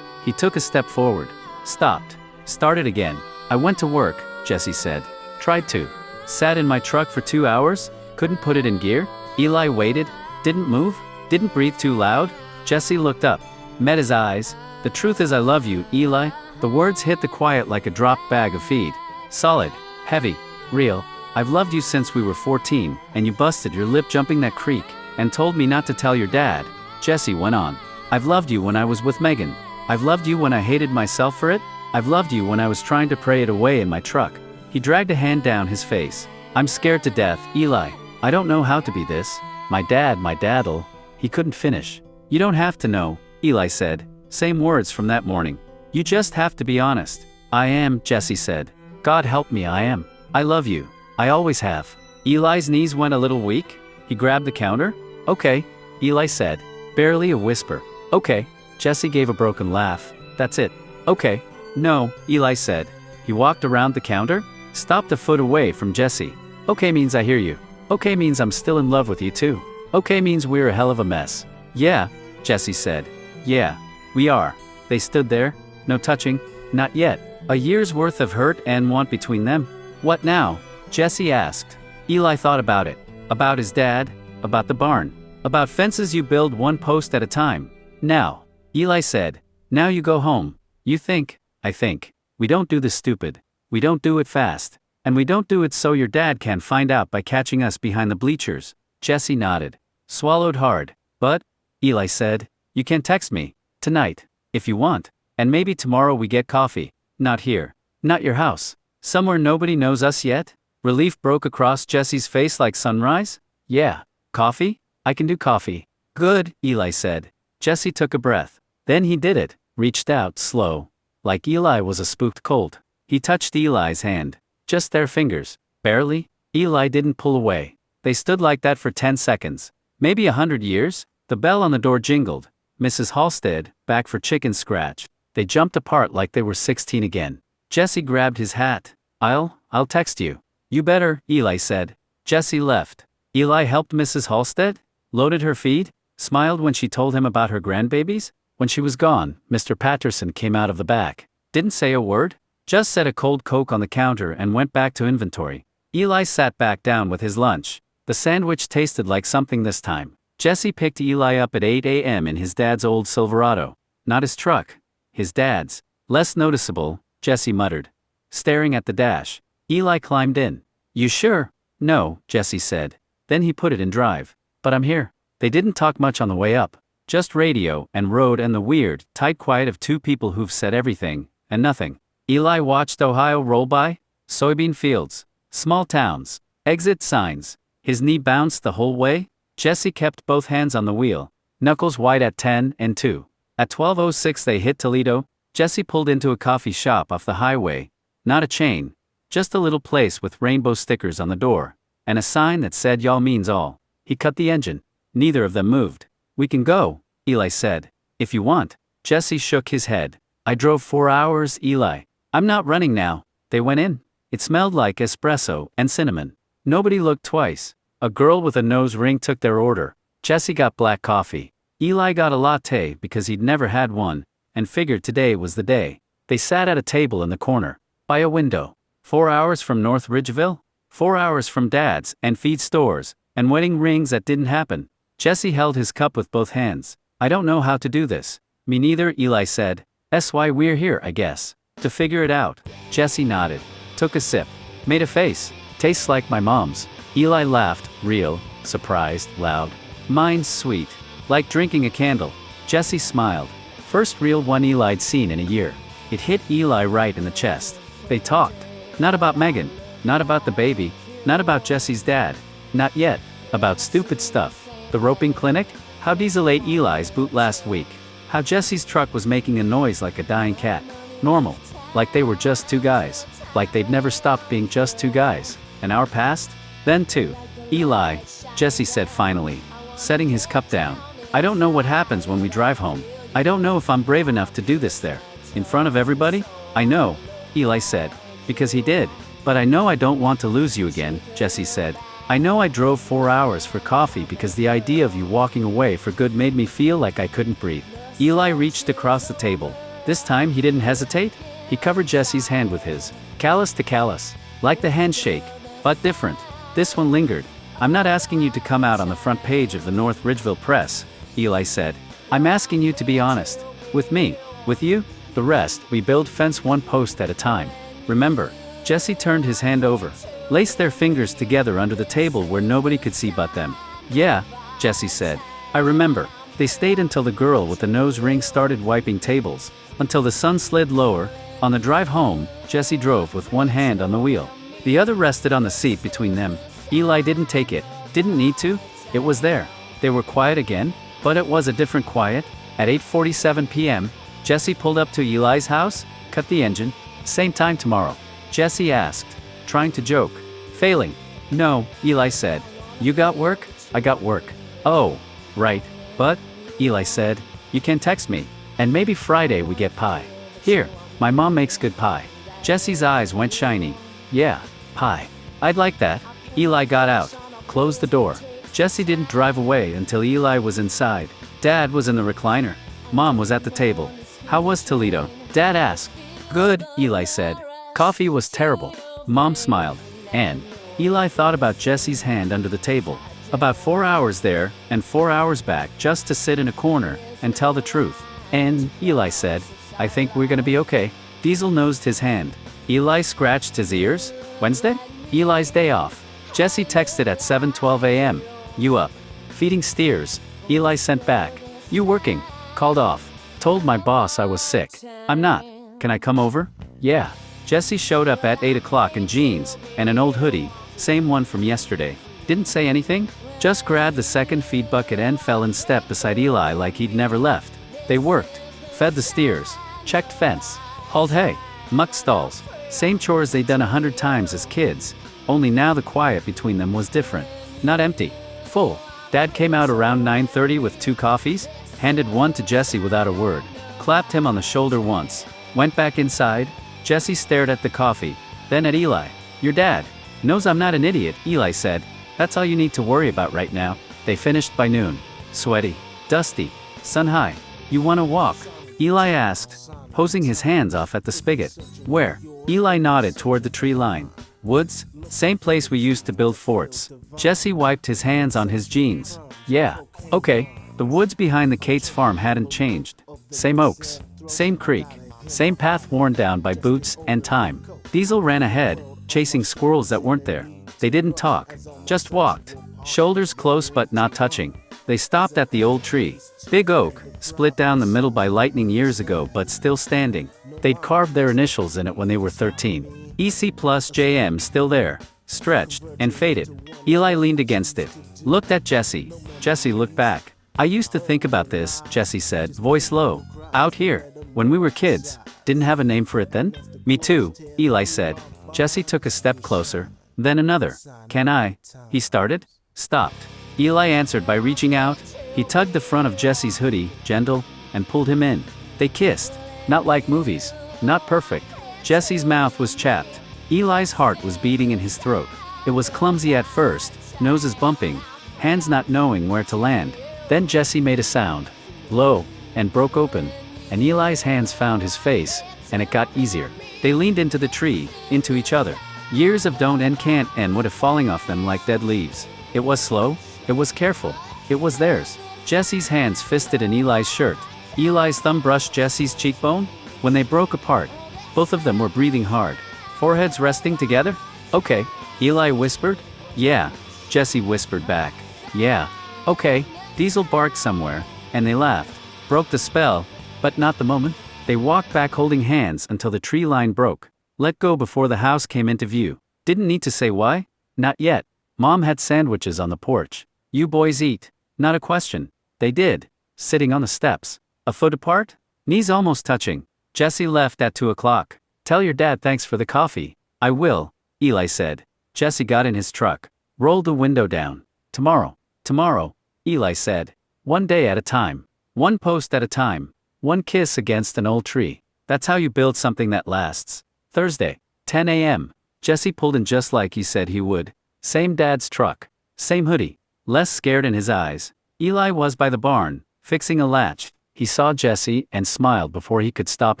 He took a step forward. Stopped. Started again. I went to work, Jesse said. Tried to. Sat in my truck for 2 hours, couldn't put it in gear. Eli waited, didn't move, didn't breathe too loud. Jesse looked up, met his eyes. The truth is I love you, Eli. The words hit the quiet like a dropped bag of feed. Solid, heavy, real. I've loved you since we were 14, and you busted your lip jumping that creek, and told me not to tell your dad. Jesse went on. I've loved you when I was with Megan. I've loved you when I hated myself for it. I've loved you when I was trying to pray it away in my truck. He dragged a hand down his face. I'm scared to death, Eli. I don't know how to be this. My dad'll. He couldn't finish. You don't have to know, Eli said. Same words from that morning. You just have to be honest. I am, Jesse said. God help me, I am. I love you. I always have. Eli's knees went a little weak. He grabbed the counter. Okay, Eli said. Barely a whisper. Okay. Jesse gave a broken laugh. That's it. Okay. No, Eli said. He walked around the counter, stopped a foot away from Jesse. Okay means I hear you. Okay means I'm still in love with you too. Okay means we're a hell of a mess. Yeah, Jesse said. Yeah, we are. They stood there, no touching, not yet. A year's worth of hurt and want between them. What now? Jesse asked. Eli thought about it. About his dad, about the barn, about fences you build one post at a time. Now, Eli said, now you go home. You think, I think. We don't do this stupid. We don't do it fast. And we don't do it so your dad can find out by catching us behind the bleachers. Jesse nodded. Swallowed hard. But, Eli said, you can text me. Tonight. If you want. And maybe tomorrow we get coffee. Not here. Not your house. Somewhere nobody knows us yet? Relief broke across Jesse's face like sunrise. Yeah. Coffee? I can do coffee. Good, Eli said. Jesse took a breath. Then he did it. Reached out, slow. Like Eli was a spooked colt. He touched Eli's hand. Just their fingers. Barely. Eli didn't pull away. They stood like that for 10 seconds. Maybe 100 years? The bell on the door jingled. Mrs. Halstead, back for chicken scratch. They jumped apart like they were 16 again. Jesse grabbed his hat. I'll text you. You better, Eli said. Jesse left. Eli helped Mrs. Halstead, loaded her feed, smiled when she told him about her grandbabies. When she was gone, Mr. Patterson came out of the back. Didn't say a word. Just set a cold Coke on the counter and went back to inventory. Eli sat back down with his lunch. The sandwich tasted like something this time. Jesse picked Eli up at 8 a.m. in his dad's old Silverado. Not his truck. His dad's. Less noticeable, Jesse muttered. Staring at the dash. Eli climbed in. You sure? No, Jesse said. Then he put it in drive. But I'm here. They didn't talk much on the way up. Just radio and road and the weird, tight quiet of two people who've said everything, and nothing. Eli watched Ohio roll by. Soybean fields. Small towns. Exit signs. His knee bounced the whole way. Jesse kept both hands on the wheel, knuckles wide at 10 and 2. At 12:06 they hit Toledo. Jesse pulled into a coffee shop off the highway. Not a chain, just a little place with rainbow stickers on the door, and a sign that said y'all means all. He cut the engine. Neither of them moved. We can go, Eli said. If you want. Jesse shook his head. I drove 4 hours, Eli. I'm not running now. They went in. It smelled like espresso and cinnamon. Nobody looked twice. A girl with a nose ring took their order. Jesse got black coffee. Eli got a latte because he'd never had one, and figured today was the day. They sat at a table in the corner, by a window. 4 hours from North Ridgeville? 4 hours from dads and feed stores, and wedding rings that didn't happen. Jesse held his cup with both hands. I don't know how to do this. Me neither, Eli said. That's why we're here, I guess. To figure it out. Jesse nodded. Took a sip. Made a face. Tastes like my mom's. Eli laughed, real, surprised, loud. Mine's sweet. Like drinking a candle. Jesse smiled. First real one Eli'd seen in a year. It hit Eli right in the chest. They talked. Not about Megan. Not about the baby. Not about Jesse's dad. Not yet. About stupid stuff. The roping clinic? How Diesel ate Eli's boot last week. How Jesse's truck was making a noise like a dying cat. Normal. Like they were just two guys. Like they'd never stopped being just two guys. An hour passed? Then two. Eli, Jesse said finally, setting his cup down. I don't know what happens when we drive home. I don't know if I'm brave enough to do this there. In front of everybody? I know, Eli said. Because he did. But I know I don't want to lose you again, Jesse said. I know I drove 4 hours for coffee because the idea of you walking away for good made me feel like I couldn't breathe. Eli reached across the table. This time he didn't hesitate. He covered Jesse's hand with his. Callus to callus. Like the handshake, but different. This one lingered. I'm not asking you to come out on the front page of the North Ridgeville Press, Eli said. I'm asking you to be honest. With me. With you. The rest, we build fence one post at a time. Remember? Jesse turned his hand over. Laced their fingers together under the table where nobody could see but them. Yeah, Jesse said. I remember. They stayed until the girl with the nose ring started wiping tables. Until the sun slid lower. On the drive home, Jesse drove with one hand on the wheel. The other rested on the seat between them. Eli didn't take it. Didn't need to. It was there. They were quiet again, but it was a different quiet. At 8:47 p.m., Jesse pulled up to Eli's house, cut the engine. Same time tomorrow. Jesse asked, trying to joke. Failing. No, Eli said. You got work? I got work. Oh, right. But, Eli said, you can text me, and maybe Friday we get pie. Here, my mom makes good pie. Jesse's eyes went shiny. Yeah, pie. I'd like that. Eli got out, closed the door. Jesse didn't drive away until Eli was inside. Dad was in the recliner. Mom was at the table. How was Toledo? Dad asked. Good, Eli said. Coffee was terrible. Mom smiled. And Eli thought about Jesse's hand under the table. About 4 hours there, and 4 hours back just to sit in a corner and tell the truth. And, Eli said, I think we're gonna be okay. Diesel nosed his hand. Eli scratched his ears. Wednesday? Eli's day off. Jesse texted at 7:12 a.m. You up? Feeding steers. Eli sent back. You working? Called off. Told my boss I was sick. I'm not. Can I come over? Yeah. Jesse showed up at 8 o'clock in jeans and an old hoodie, same one from yesterday. Didn't say anything. Just grabbed the second feed bucket and fell in step beside Eli like he'd never left. They worked. Fed the steers. Checked fence. Hauled hay. Mucked stalls. Same chores they'd done 100 times as kids. Only now the quiet between them was different. Not empty. Full. Dad came out around 9:30 with 2 coffees, handed one to Jesse without a word, clapped him on the shoulder once, went back inside. Jesse stared at the coffee, then at Eli. Your dad knows I'm not an idiot, Eli said. That's all you need to worry about right now. They finished by noon. Sweaty. Dusty. Sun high. You wanna walk? Eli asked, hosing his hands off at the spigot. Where? Eli nodded toward the tree line. Woods? Same place we used to build forts. Jesse wiped his hands on his jeans. Yeah. Okay. The woods behind the Cates farm hadn't changed. Same oaks. Same creek. Same path worn down by boots and time. Diesel ran ahead, chasing squirrels that weren't there. They didn't talk. Just walked. Shoulders close but not touching. They stopped at the old tree. Big oak, split down the middle by lightning years ago but still standing. They'd carved their initials in it when they were 13. EC plus JM still there, stretched and faded. Eli leaned against it, looked at Jesse. Jesse looked back. I used to think about this, Jesse said, voice low. Out here. When we were kids. Didn't have a name for it then? Me too, Eli said. Jesse took a step closer. Then another. Can I? He started. Stopped. Eli answered by reaching out. He tugged the front of Jesse's hoodie, gentle, and pulled him in. They kissed. Not like movies. Not perfect. Jesse's mouth was chapped. Eli's heart was beating in his throat. It was clumsy at first, noses bumping, hands not knowing where to land. Then Jesse made a sound. Low, and broke open. And Eli's hands found his face, and it got easier. They leaned into the tree, into each other. Years of don't and can't and would have falling off them like dead leaves. It was slow, it was careful, it was theirs. Jesse's hands fisted in Eli's shirt. Eli's thumb brushed Jesse's cheekbone. When they broke apart, both of them were breathing hard. Foreheads resting together? Okay, Eli whispered. Yeah, Jesse whispered back. Yeah, okay. Diesel barked somewhere, and they laughed. Broke the spell, but not the moment. They walked back holding hands until the tree line broke. Let go before the house came into view. Didn't need to say why? Not yet. Mom had sandwiches on the porch. You boys eat. Not a question. They did. Sitting on the steps. A foot apart? Knees almost touching. Jesse left at 2 o'clock. Tell your dad thanks for the coffee. I will, Eli said. Jesse got in his truck. Rolled the window down. Tomorrow. Tomorrow, Eli said. One day at a time. One post at a time. One kiss against an old tree. That's how you build something that lasts. Thursday, 10 a.m. Jesse pulled in just like he said he would. Same dad's truck. Same hoodie. Less scared in his eyes. Eli was by the barn, fixing a latch. He saw Jesse and smiled before he could stop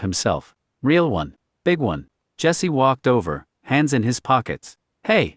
himself. Real one. Big one. Jesse walked over, hands in his pockets. Hey.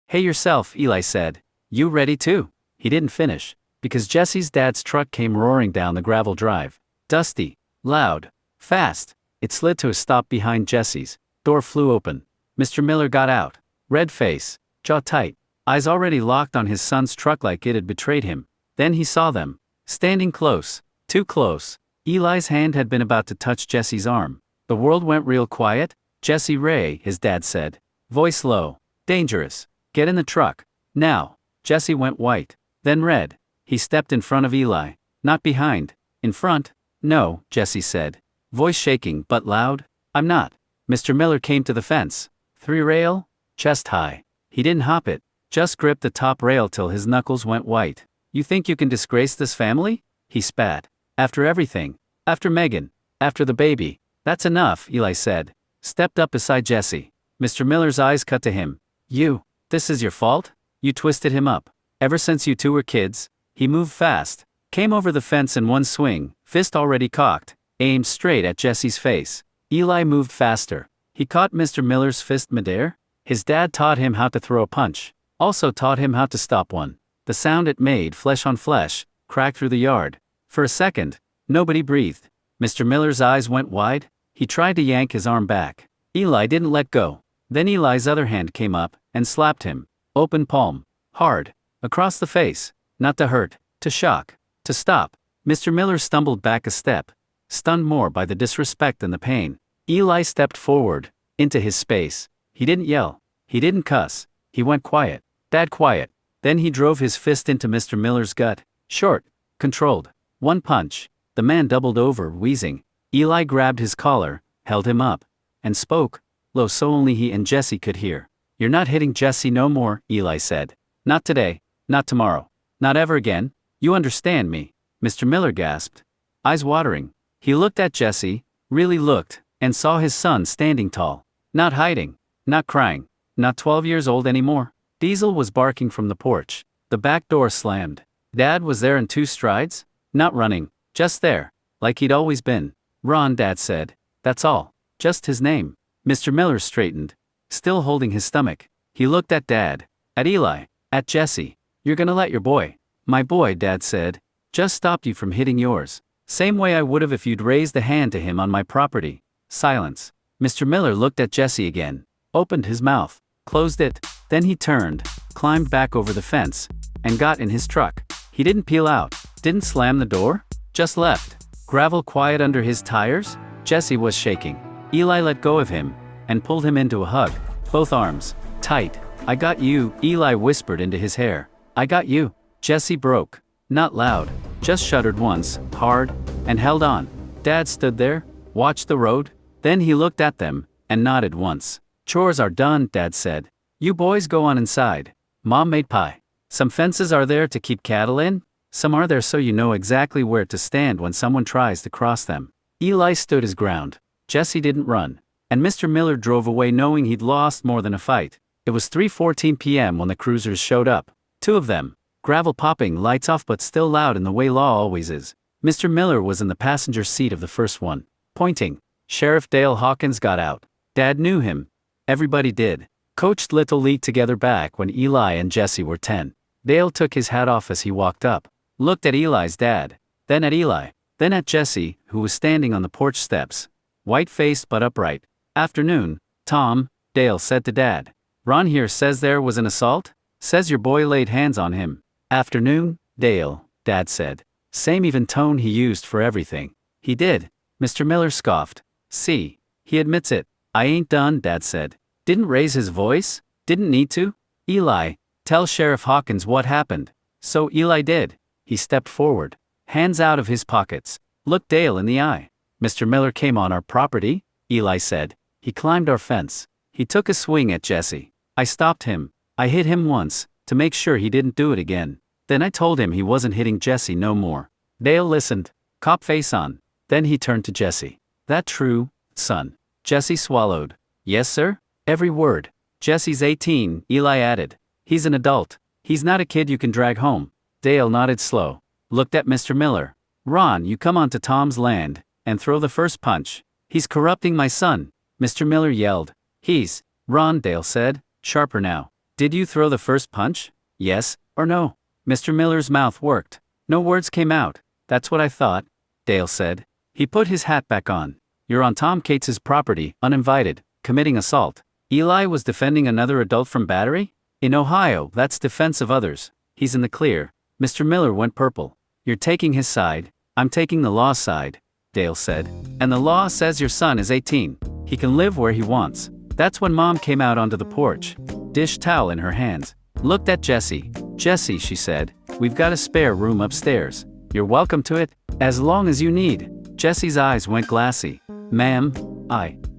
Hey yourself, Eli said. You ready too? He didn't finish, because Jesse's dad's truck came roaring down the gravel drive. Dusty. Loud. Fast. It slid to a stop behind Jesse's. Door flew open. Mr. Miller got out. Red face. Jaw tight. Eyes already locked on his son's truck like it had betrayed him. Then he saw them. Standing close. Too close. Eli's hand had been about to touch Jesse's arm. The world went real quiet. Jesse Ray, his dad said. Voice low. Dangerous. Get in the truck. Now. Jesse went white. Then red. He stepped in front of Eli. Not behind. In front. No, Jesse said. Voice shaking but loud. I'm not. Mr. Miller came to the fence. 3 rail. Chest high. He didn't hop it. Just gripped the top rail till his knuckles went white. You think you can disgrace this family? He spat. After everything. After Megan. After the baby. That's enough, Eli said. Stepped up beside Jesse. Mr. Miller's eyes cut to him. You. This is your fault? You twisted him up. Ever since you two were kids. He moved fast. Came over the fence in one swing, fist already cocked, aimed straight at Jesse's face. Eli moved faster. He caught Mr. Miller's fist midair. His dad taught him how to throw a punch. Also taught him how to stop one. The sound it made, flesh on flesh, cracked through the yard. For a second, nobody breathed. Mr. Miller's eyes went wide. He tried to yank his arm back. Eli didn't let go. Then Eli's other hand came up and slapped him. Open palm. Hard. Across the face. Not to hurt. To shock. To stop. Mr. Miller stumbled back a step. Stunned more by the disrespect than the pain. Eli stepped forward. Into his space. He didn't yell. He didn't cuss. He went quiet. Dad quiet. Then he drove his fist into Mr. Miller's gut. Short. Controlled. One punch. The man doubled over, wheezing. Eli grabbed his collar, held him up, and spoke, low so only he and Jesse could hear. You're not hitting Jesse no more, Eli said. Not today. Not tomorrow. Not ever again. You understand me. Mr. Miller gasped. Eyes watering. He looked at Jesse, really looked, and saw his son standing tall. Not hiding. Not crying. Not 12 years old anymore. Diesel was barking from the porch. The back door slammed. Dad was there in 2 strides. Not running. Just there. Like he'd always been. Ron, Dad said. That's all. Just his name. Mr. Miller straightened. Still holding his stomach. He looked at Dad. At Eli. At Jesse. You're gonna let your boy. My boy, Dad said. Just stopped you from hitting yours. Same way I would've if you'd raised a hand to him on my property. Silence. Mr. Miller looked at Jesse again. Opened his mouth. Closed it. Then he turned. Climbed back over the fence. And got in his truck. He didn't peel out. Didn't slam the door. Just left. Gravel quiet under his tires? Jesse was shaking. Eli let go of him. And pulled him into a hug. Both arms. Tight. I got you, Eli whispered into his hair. I got you. Jesse broke. Not loud, just shuddered once, hard, and held on. Dad stood there, watched the road, then he looked at them, and nodded once. Chores are done, Dad said. You boys go on inside. Mom made pie. Some fences are there to keep cattle in, some are there so you know exactly where to stand when someone tries to cross them. Eli stood his ground. Jesse didn't run. And Mr. Miller drove away knowing he'd lost more than a fight. It was 3:14 p.m. when the cruisers showed up. Two of them. Gravel popping, lights off but still loud in the way law always is. Mr. Miller was in the passenger seat of the first one. Pointing. Sheriff Dale Hawkins got out. Dad knew him. Everybody did. Coached Little League together back when Eli and Jesse were 10. Dale took his hat off as he walked up. Looked at Eli's dad. Then at Eli. Then at Jesse, who was standing on the porch steps. White-faced but upright. Afternoon, Tom, Dale said to Dad. Ron here says there was an assault? Says your boy laid hands on him. Afternoon, Dale, Dad said. Same even tone he used for everything. He did. Mr. Miller scoffed. See. He admits it. I ain't done, Dad said. Didn't raise his voice? Didn't need to? Eli, tell Sheriff Hawkins what happened. So Eli did. He stepped forward. Hands out of his pockets. Looked Dale in the eye. Mr. Miller came on our property, Eli said. He climbed our fence. He took a swing at Jesse. I stopped him. I hit him once, to make sure he didn't do it again. Then I told him he wasn't hitting Jesse no more. Dale listened. Cop face on. Then he turned to Jesse. That true, son? Jesse swallowed. Yes, sir? Every word. Jesse's 18, Eli added. He's an adult. He's not a kid you can drag home. Dale nodded slow. Looked at Mr. Miller. Ron, you come onto Tom's land, and throw the first punch. He's corrupting my son. Mr. Miller yelled. He's. Ron, Dale said, sharper now. Did you throw the first punch? Yes, or no? Mr. Miller's mouth worked. No words came out. That's what I thought, Dale said. He put his hat back on. You're on Tom Cates's property, uninvited, committing assault. Eli was defending another adult from battery? In Ohio, that's defense of others. He's in the clear. Mr. Miller went purple. You're taking his side. I'm taking the law's side, Dale said. And the law says your son is 18. He can live where he wants. That's when Mom came out onto the porch. Dish towel in her hands. Looked at Jesse. Jesse, she said, we've got a spare room upstairs. You're welcome to it, as long as you need. Jesse's eyes went glassy. Ma'am,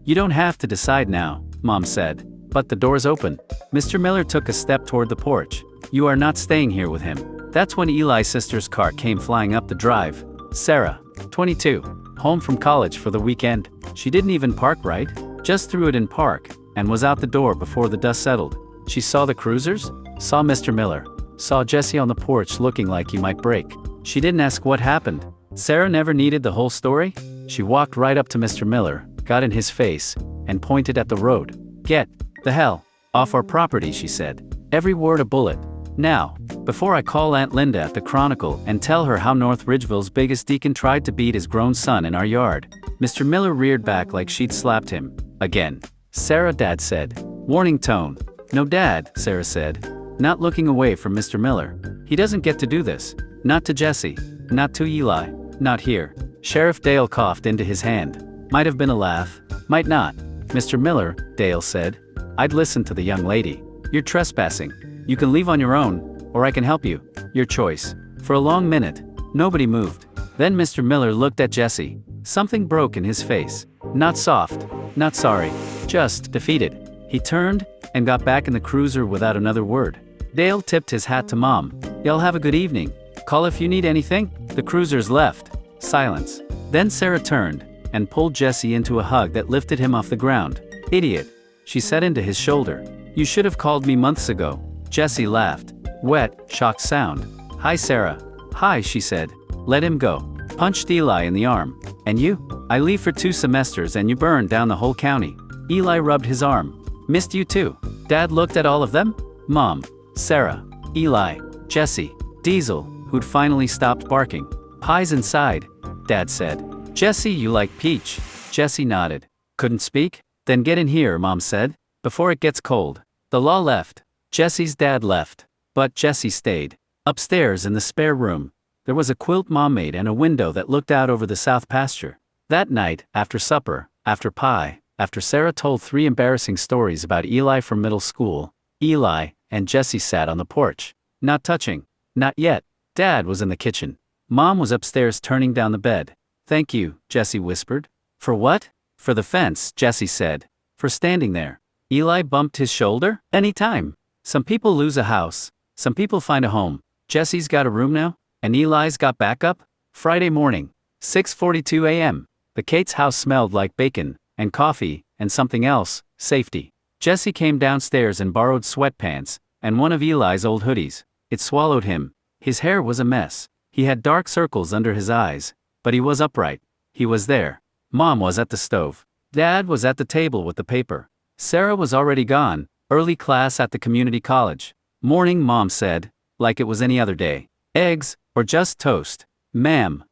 you don't have to decide now, Mom said. But the door's open. Mr. Miller took a step toward the porch. You are not staying here with him. That's when Eli's sister's car came flying up the drive. Sarah, 22, home from college for the weekend. She didn't even park right, just threw it in park, and was out the door before the dust settled. She saw the cruisers, saw Mr. Miller, saw Jesse on the porch looking like he might break. She didn't ask what happened. Sarah never needed the whole story. She walked right up to Mr. Miller, got in his face, and pointed at the road. Get the hell off our property, she said. Every word a bullet. Now, before I call Aunt Linda at the Chronicle and tell her how North Ridgeville's biggest deacon tried to beat his grown son in our yard. Mr. Miller reared back like she'd slapped him. Again. Sarah, Dad said. Warning tone. No, Dad, Sarah said, not looking away from Mr. Miller. He doesn't get to do this. Not to Jesse. Not to Eli. Not here. Sheriff Dale coughed into his hand. Might have been a laugh. Might not. Mr. Miller, Dale said. I'd listen to the young lady. You're trespassing. You can leave on your own, or I can help you. Your choice. For a long minute, nobody moved. Then Mr. Miller looked at Jesse. Something broke in his face. Not soft. Not sorry. Just defeated. He turned and got back in the cruiser without another word. Dale tipped his hat to Mom. Y'all have a good evening. Call if you need anything. The cruisers left. Silence. Then Sarah turned and pulled Jesse into a hug that lifted him off the ground. Idiot. She said into his shoulder. You should have called me months ago. Jesse laughed. Wet, shocked sound. Hi, Sarah. Hi, she said. Let him go. Punched Eli in the arm. And you? I leave for 2 semesters and you burn down the whole county. Eli rubbed his arm. Missed you too. Dad looked at all of them. Mom, Sarah, Eli, Jesse, Diesel, who'd finally stopped barking. Pie's inside, Dad said. Jesse, you like peach. Jesse nodded. Couldn't speak? Then get in here, Mom said, before it gets cold. The law left. Jesse's dad left. But Jesse stayed. Upstairs in the spare room, there was a quilt Mom made and a window that looked out over the south pasture. That night, after supper, after pie, after Sarah told 3 embarrassing stories about Eli from middle school, Eli and Jesse sat on the porch. Not touching. Not yet. Dad was in the kitchen. Mom was upstairs turning down the bed. "Thank you," Jesse whispered. "For what?" "For the fence," Jesse said. "For standing there." Eli bumped his shoulder. "Anytime. Some people lose a house. Some people find a home. Jesse's got a room now, and Eli's got backup." Friday morning, 6:42 a.m. The Cates' house smelled like bacon, and coffee, and something else, safety. Jesse came downstairs and borrowed sweatpants, and one of Eli's old hoodies. It swallowed him. His hair was a mess. He had dark circles under his eyes, but he was upright. He was there. Mom was at the stove. Dad was at the table with the paper. Sarah was already gone, early class at the community college. "Morning," Mom said, like it was any other day. "Eggs, or just toast?" "Ma'am,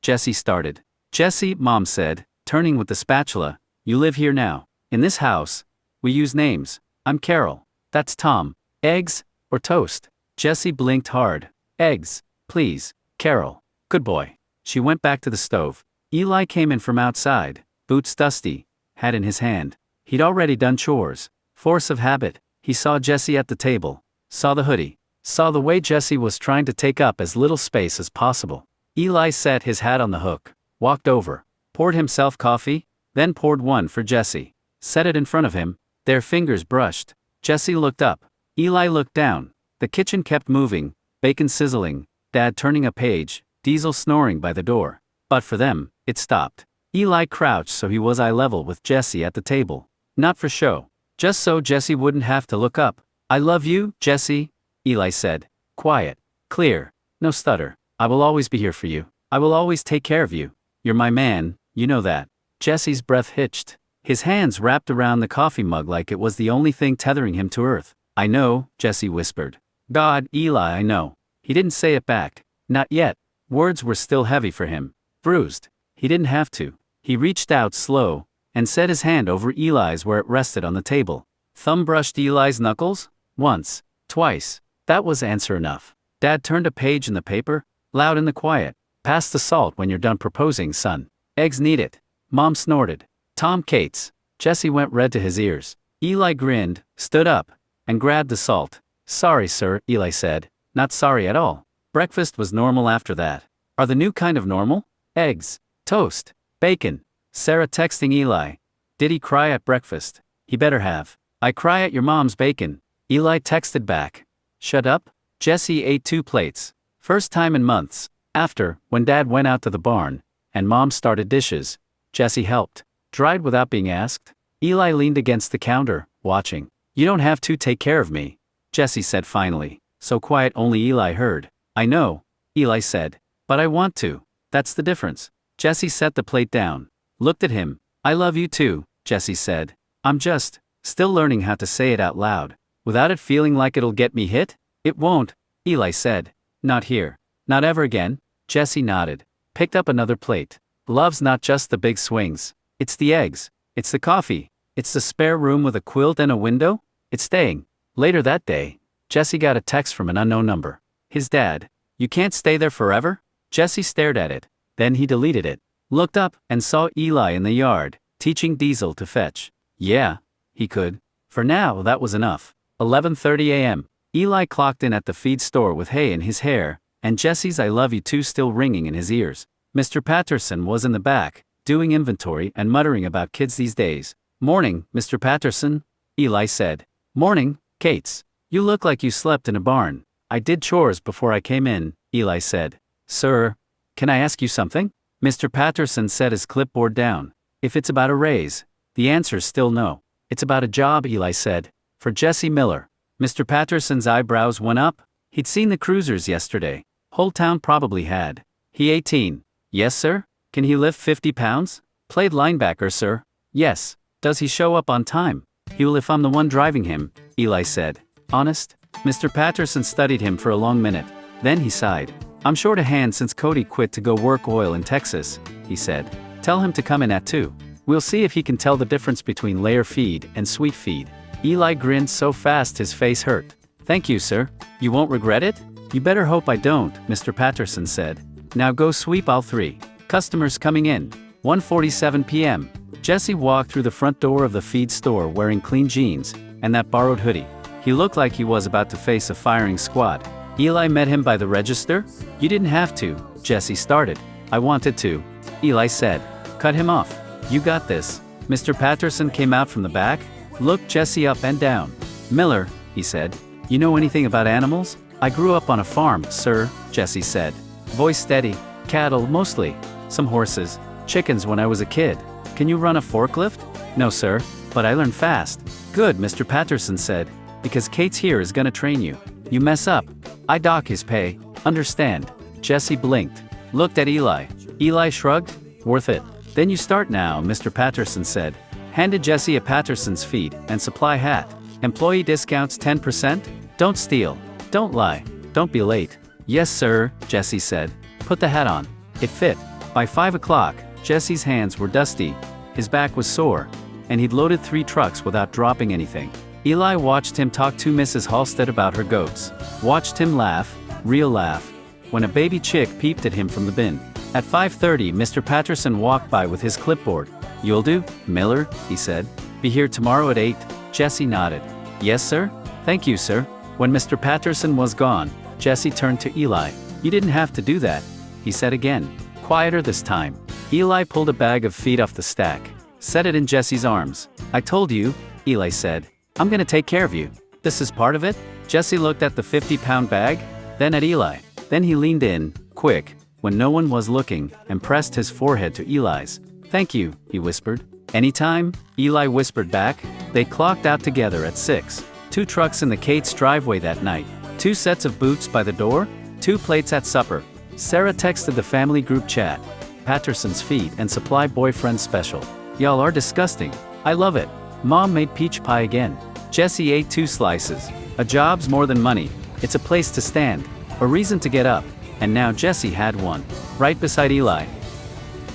Jesse started. "Jesse," Mom said, turning with the spatula, "you live here now. In this house. We use names. I'm Carol. That's Tom. Eggs, or toast?" Jesse blinked hard. "Eggs, please, Carol." "Good boy." She went back to the stove. Eli came in from outside, boots dusty, hat in his hand. He'd already done chores. Force of habit. He saw Jesse at the table, saw the hoodie, saw the way Jesse was trying to take up as little space as possible. Eli set his hat on the hook, walked over, poured himself coffee, then poured one for Jesse, set it in front of him. Their fingers brushed. Jesse looked up. Eli looked down. The kitchen kept moving, bacon sizzling, Dad turning a page, Diesel snoring by the door. But for them, it stopped. Eli crouched so he was eye level with Jesse at the table. Not for show. Just so Jesse wouldn't have to look up. "I love you, Jesse," Eli said. Quiet. Clear. No stutter. "I will always be here for you. I will always take care of you. You're my man, you know that." Jesse's breath hitched. His hands wrapped around the coffee mug like it was the only thing tethering him to earth. "I know," Jesse whispered. "God, Eli, I know." He didn't say it back. Not yet. Words were still heavy for him. Bruised. He didn't have to. He reached out slow, and set his hand over Eli's where it rested on the table. Thumb brushed Eli's knuckles. Once. Twice. That was answer enough. Dad turned a page in the paper, loud in the quiet. "Pass the salt when you're done proposing, son. Eggs need it." Mom snorted. "Tom Cates." Jesse went red to his ears. Eli grinned, stood up, and grabbed the salt. "Sorry, sir," Eli said. Not sorry at all. Breakfast was normal after that. Are the new kind of normal? Eggs, toast, bacon. Sarah texting Eli. "Did he cry at breakfast?" "He better have." "I cry at your mom's bacon." Eli texted back. "Shut up." Jesse ate 2 plates. First time in months. After, when Dad went out to the barn, and Mom started dishes, Jesse helped. Dried without being asked. Eli leaned against the counter, watching. "You don't have to take care of me," Jesse said finally, so quiet only Eli heard. "I know," Eli said. "But I want to." "That's the difference." Jesse set the plate down. Looked at him. "I love you too," Jesse said. "I'm just, still learning how to say it out loud, without it feeling like it'll get me hit." "It won't," Eli said. "Not here. Not ever again." Jesse nodded. Picked up another plate. Love's not just the big swings. It's the eggs. It's the coffee. It's the spare room with a quilt and a window. It's staying. Later that day, Jesse got a text from an unknown number. His dad. "You can't stay there forever?" Jesse stared at it. Then he deleted it. Looked up and saw Eli in the yard, teaching Diesel to fetch. Yeah, he could. For now, that was enough. 11:30 a.m. Eli clocked in at the feed store with hay in his hair, and Jesse's "I love you too" still ringing in his ears. Mr. Patterson was in the back, doing inventory and muttering about kids these days. "Morning, Mr. Patterson," Eli said. "Morning, Cates. You look like you slept in a barn." "I did chores before I came in," Eli said. "Sir, can I ask you something?" Mr. Patterson set his clipboard down. "If it's about a raise, the answer's still no." "It's about a job," Eli said. "For Jesse Miller." Mr. Patterson's eyebrows went up. He'd seen the cruisers yesterday. Whole town probably had. "He 18. "Yes, sir." "Can he lift 50 pounds? "Played linebacker, sir." "Yes." "Does he show up on time?" "He will if I'm the one driving him," Eli said. "Honest?" Mr. Patterson studied him for a long minute. Then he sighed. "I'm short a hand since Cody quit to go work oil in Texas," he said. "Tell him to come in at 2. We'll see if he can tell the difference between layer feed and sweet feed." Eli grinned so fast his face hurt. "Thank you, sir. You won't regret it?" "You better hope I don't," Mr. Patterson said. "Now go sweep all 3. Customers coming in." 1:47 p.m. Jesse walked through the front door of the feed store wearing clean jeans and that borrowed hoodie. He looked like he was about to face a firing squad. Eli met him by the register? You didn't have to, Jesse started. I wanted to. Eli said. Cut him off. You got this. Mr. Patterson came out from the back, looked Jesse up and down. Miller, he said. You know anything about animals? I grew up on a farm, sir, Jesse said. Voice steady. Cattle, mostly. Some horses. Chickens when I was a kid. Can you run a forklift? No, sir. But I learned fast. Good, Mr. Patterson said. Because Kate's here is gonna train you. You mess up. I dock his pay. Understand? Jesse blinked. Looked at Eli. Eli shrugged. Worth it. Then you start now, Mr. Patterson said. Handed Jesse a Patterson's feed and supply hat. Employee discounts 10%? Don't steal. Don't lie. Don't be late. Yes, sir, Jesse said. Put the hat on. It fit. By 5 o'clock, Jesse's hands were dusty. His back was sore. And he'd loaded 3 trucks without dropping anything. Eli watched him talk to Mrs. Halstead about her goats. Watched him laugh. Real laugh. When a baby chick peeped at him from the bin. At 5:30, Mr. Patterson walked by with his clipboard. You'll do, Miller, he said. Be here tomorrow at 8. Jesse nodded. Yes, sir? Thank you, sir. When Mr. Patterson was gone, Jesse turned to Eli. You didn't have to do that, he said again. Quieter this time. Eli pulled a bag of feed off the stack. Set it in Jesse's arms. I told you, Eli said. I'm gonna take care of you. This is part of it? Jesse looked at the 50-pound bag, then at Eli. Then he leaned in, quick, when no one was looking, and pressed his forehead to Eli's. Thank you, he whispered. Anytime, Eli whispered back. They clocked out together at 6. 2 trucks in the Kate's driveway that night. 2 sets of boots by the door. 2 plates at supper. Sarah texted the family group chat. Patterson's feed and supply boyfriend special. Y'all are disgusting. I love it. Mom made peach pie again. Jesse ate 2 slices. A job's more than money. It's a place to stand. A reason to get up. And now Jesse had one. Right beside Eli.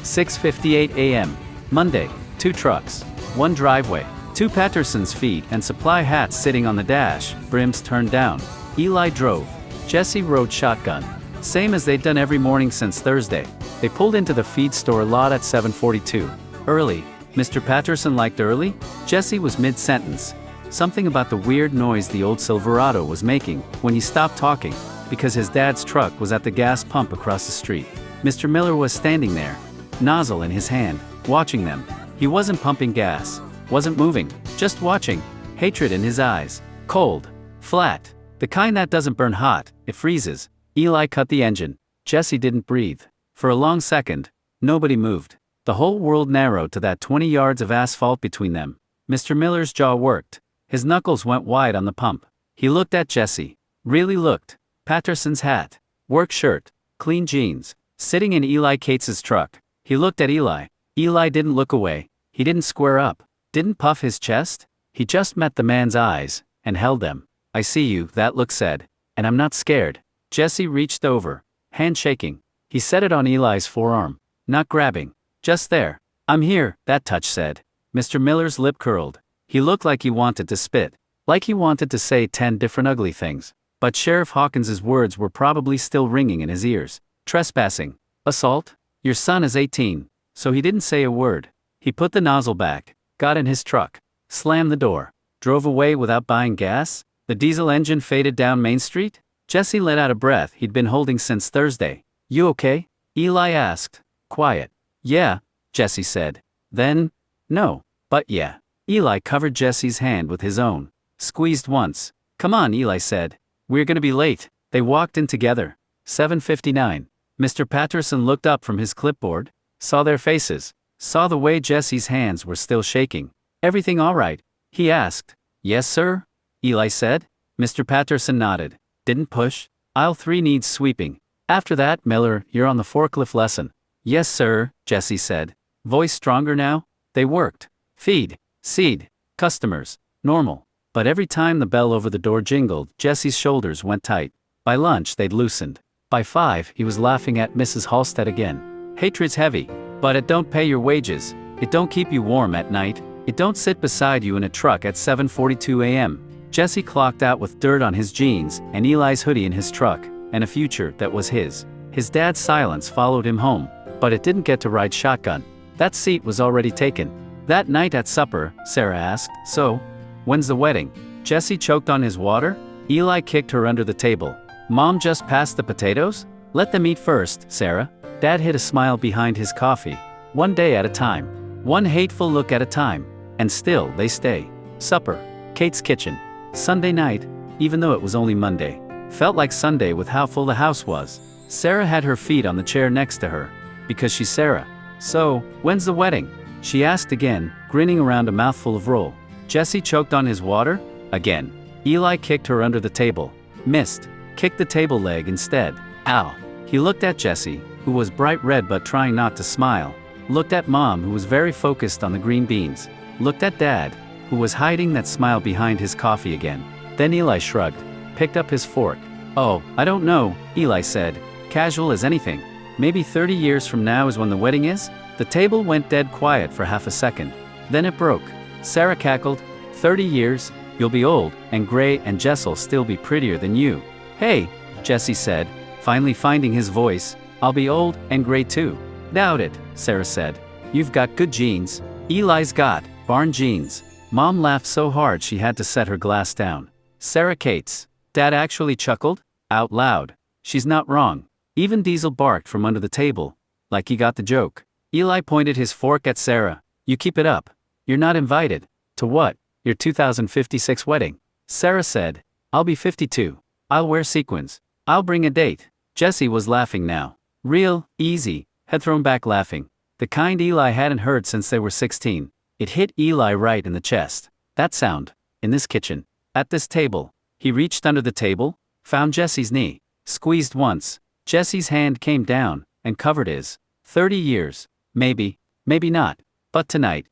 6:58 a.m. Monday. 2 trucks. 1 driveway. 2 Patterson's feed and supply hats sitting on the dash, brims turned down. Eli drove. Jesse rode shotgun. Same as they'd done every morning since Thursday. They pulled into the feed store lot at 7:42. Early. Mr. Patterson liked early? Jesse was mid-sentence. Something about the weird noise the old Silverado was making when he stopped talking, because his dad's truck was at the gas pump across the street. Mr. Miller was standing there, nozzle in his hand, watching them. He wasn't pumping gas, wasn't moving, just watching, hatred in his eyes. Cold. Flat. The kind that doesn't burn hot, it freezes. Eli cut the engine. Jesse didn't breathe. For a long second, nobody moved. The whole world narrowed to that 20 yards of asphalt between them. Mr. Miller's jaw worked. His knuckles went wide on the pump. He looked at Jesse. Really looked. Patterson's hat. Work shirt. Clean jeans. Sitting in Eli Cates's truck. He looked at Eli. Eli didn't look away. He didn't square up. Didn't puff his chest. He just met the man's eyes, and held them. I see you, that look said. And I'm not scared. Jesse reached over. Hand shaking. He set it on Eli's forearm. Not grabbing. Just there. I'm here, that touch said. Mr. Miller's lip curled. He looked like he wanted to spit. Like he wanted to say 10 different ugly things. But Sheriff Hawkins's words were probably still ringing in his ears. Trespassing. Assault? Your son is 18. So he didn't say a word. He put the nozzle back. Got in his truck. Slammed the door. Drove away without buying gas? The diesel engine faded down Main Street? Jesse let out a breath he'd been holding since Thursday. You okay? Eli asked. Quiet. Yeah, Jesse said. Then? No. But yeah. Eli covered Jesse's hand with his own. Squeezed once. Come on, Eli said. We're gonna be late. They walked in together. 7:59. Mr. Patterson looked up from his clipboard. Saw their faces. Saw the way Jesse's hands were still shaking. Everything all right? He asked. Yes, sir? Eli said. Mr. Patterson nodded. Didn't push. Aisle 3 needs sweeping. After that, Miller, you're on the forklift lesson. Yes, sir, Jesse said. Voice stronger now? They worked. Feed. Seed. Customers. Normal. But every time the bell over the door jingled, Jesse's shoulders went tight. By lunch, they'd loosened. By 5, he was laughing at Mrs. Halstead again. Hatred's heavy. But it don't pay your wages. It don't keep you warm at night. It don't sit beside you in a truck at 7:42 a.m. Jesse clocked out with dirt on his jeans, and Eli's hoodie in his truck, and a future that was his. His dad's silence followed him home. But it didn't get to ride shotgun. That seat was already taken. That night at supper, Sarah asked, so, when's the wedding? Jesse choked on his water. Eli kicked her under the table. Mom just passed the potatoes? Let them eat first, Sarah. Dad hid a smile behind his coffee. One day at a time. One hateful look at a time. And still they stay. Supper. Kate's kitchen. Sunday night, even though it was only Monday. Felt like Sunday with how full the house was. Sarah had her feet on the chair next to her. Because she's Sarah. So, when's the wedding? She asked again, grinning around a mouthful of roll. Jesse choked on his water? Again. Eli kicked her under the table. Missed. Kicked the table leg instead. Ow. He looked at Jesse, who was bright red but trying not to smile. Looked at Mom, who was very focused on the green beans. Looked at Dad, who was hiding that smile behind his coffee again. Then Eli shrugged, picked up his fork. Oh, I don't know, Eli said, casual as anything. Maybe 30 years from now is when the wedding is? The table went dead quiet for half a second. Then it broke. Sarah cackled, 30 years, you'll be old, and gray, and Jess'll still be prettier than you. Hey, Jesse said, finally finding his voice, I'll be old and gray too. Doubt it, Sarah said. You've got good genes. Eli's got barn genes. Mom laughed so hard she had to set her glass down. Sarah Kate's. Dad actually chuckled, out loud. She's not wrong. Even Diesel barked from under the table, like he got the joke. Eli pointed his fork at Sarah. You keep it up. You're not invited. To what? Your 2056 wedding. Sarah said, I'll be 52. I'll wear sequins. I'll bring a date. Jesse was laughing now. Real, easy, had thrown back laughing. The kind Eli hadn't heard since they were 16. It hit Eli right in the chest. That sound. In this kitchen. At this table. He reached under the table, found Jesse's knee. Squeezed once. Jesse's hand came down, and covered his. 30 years. Maybe, maybe not. But tonight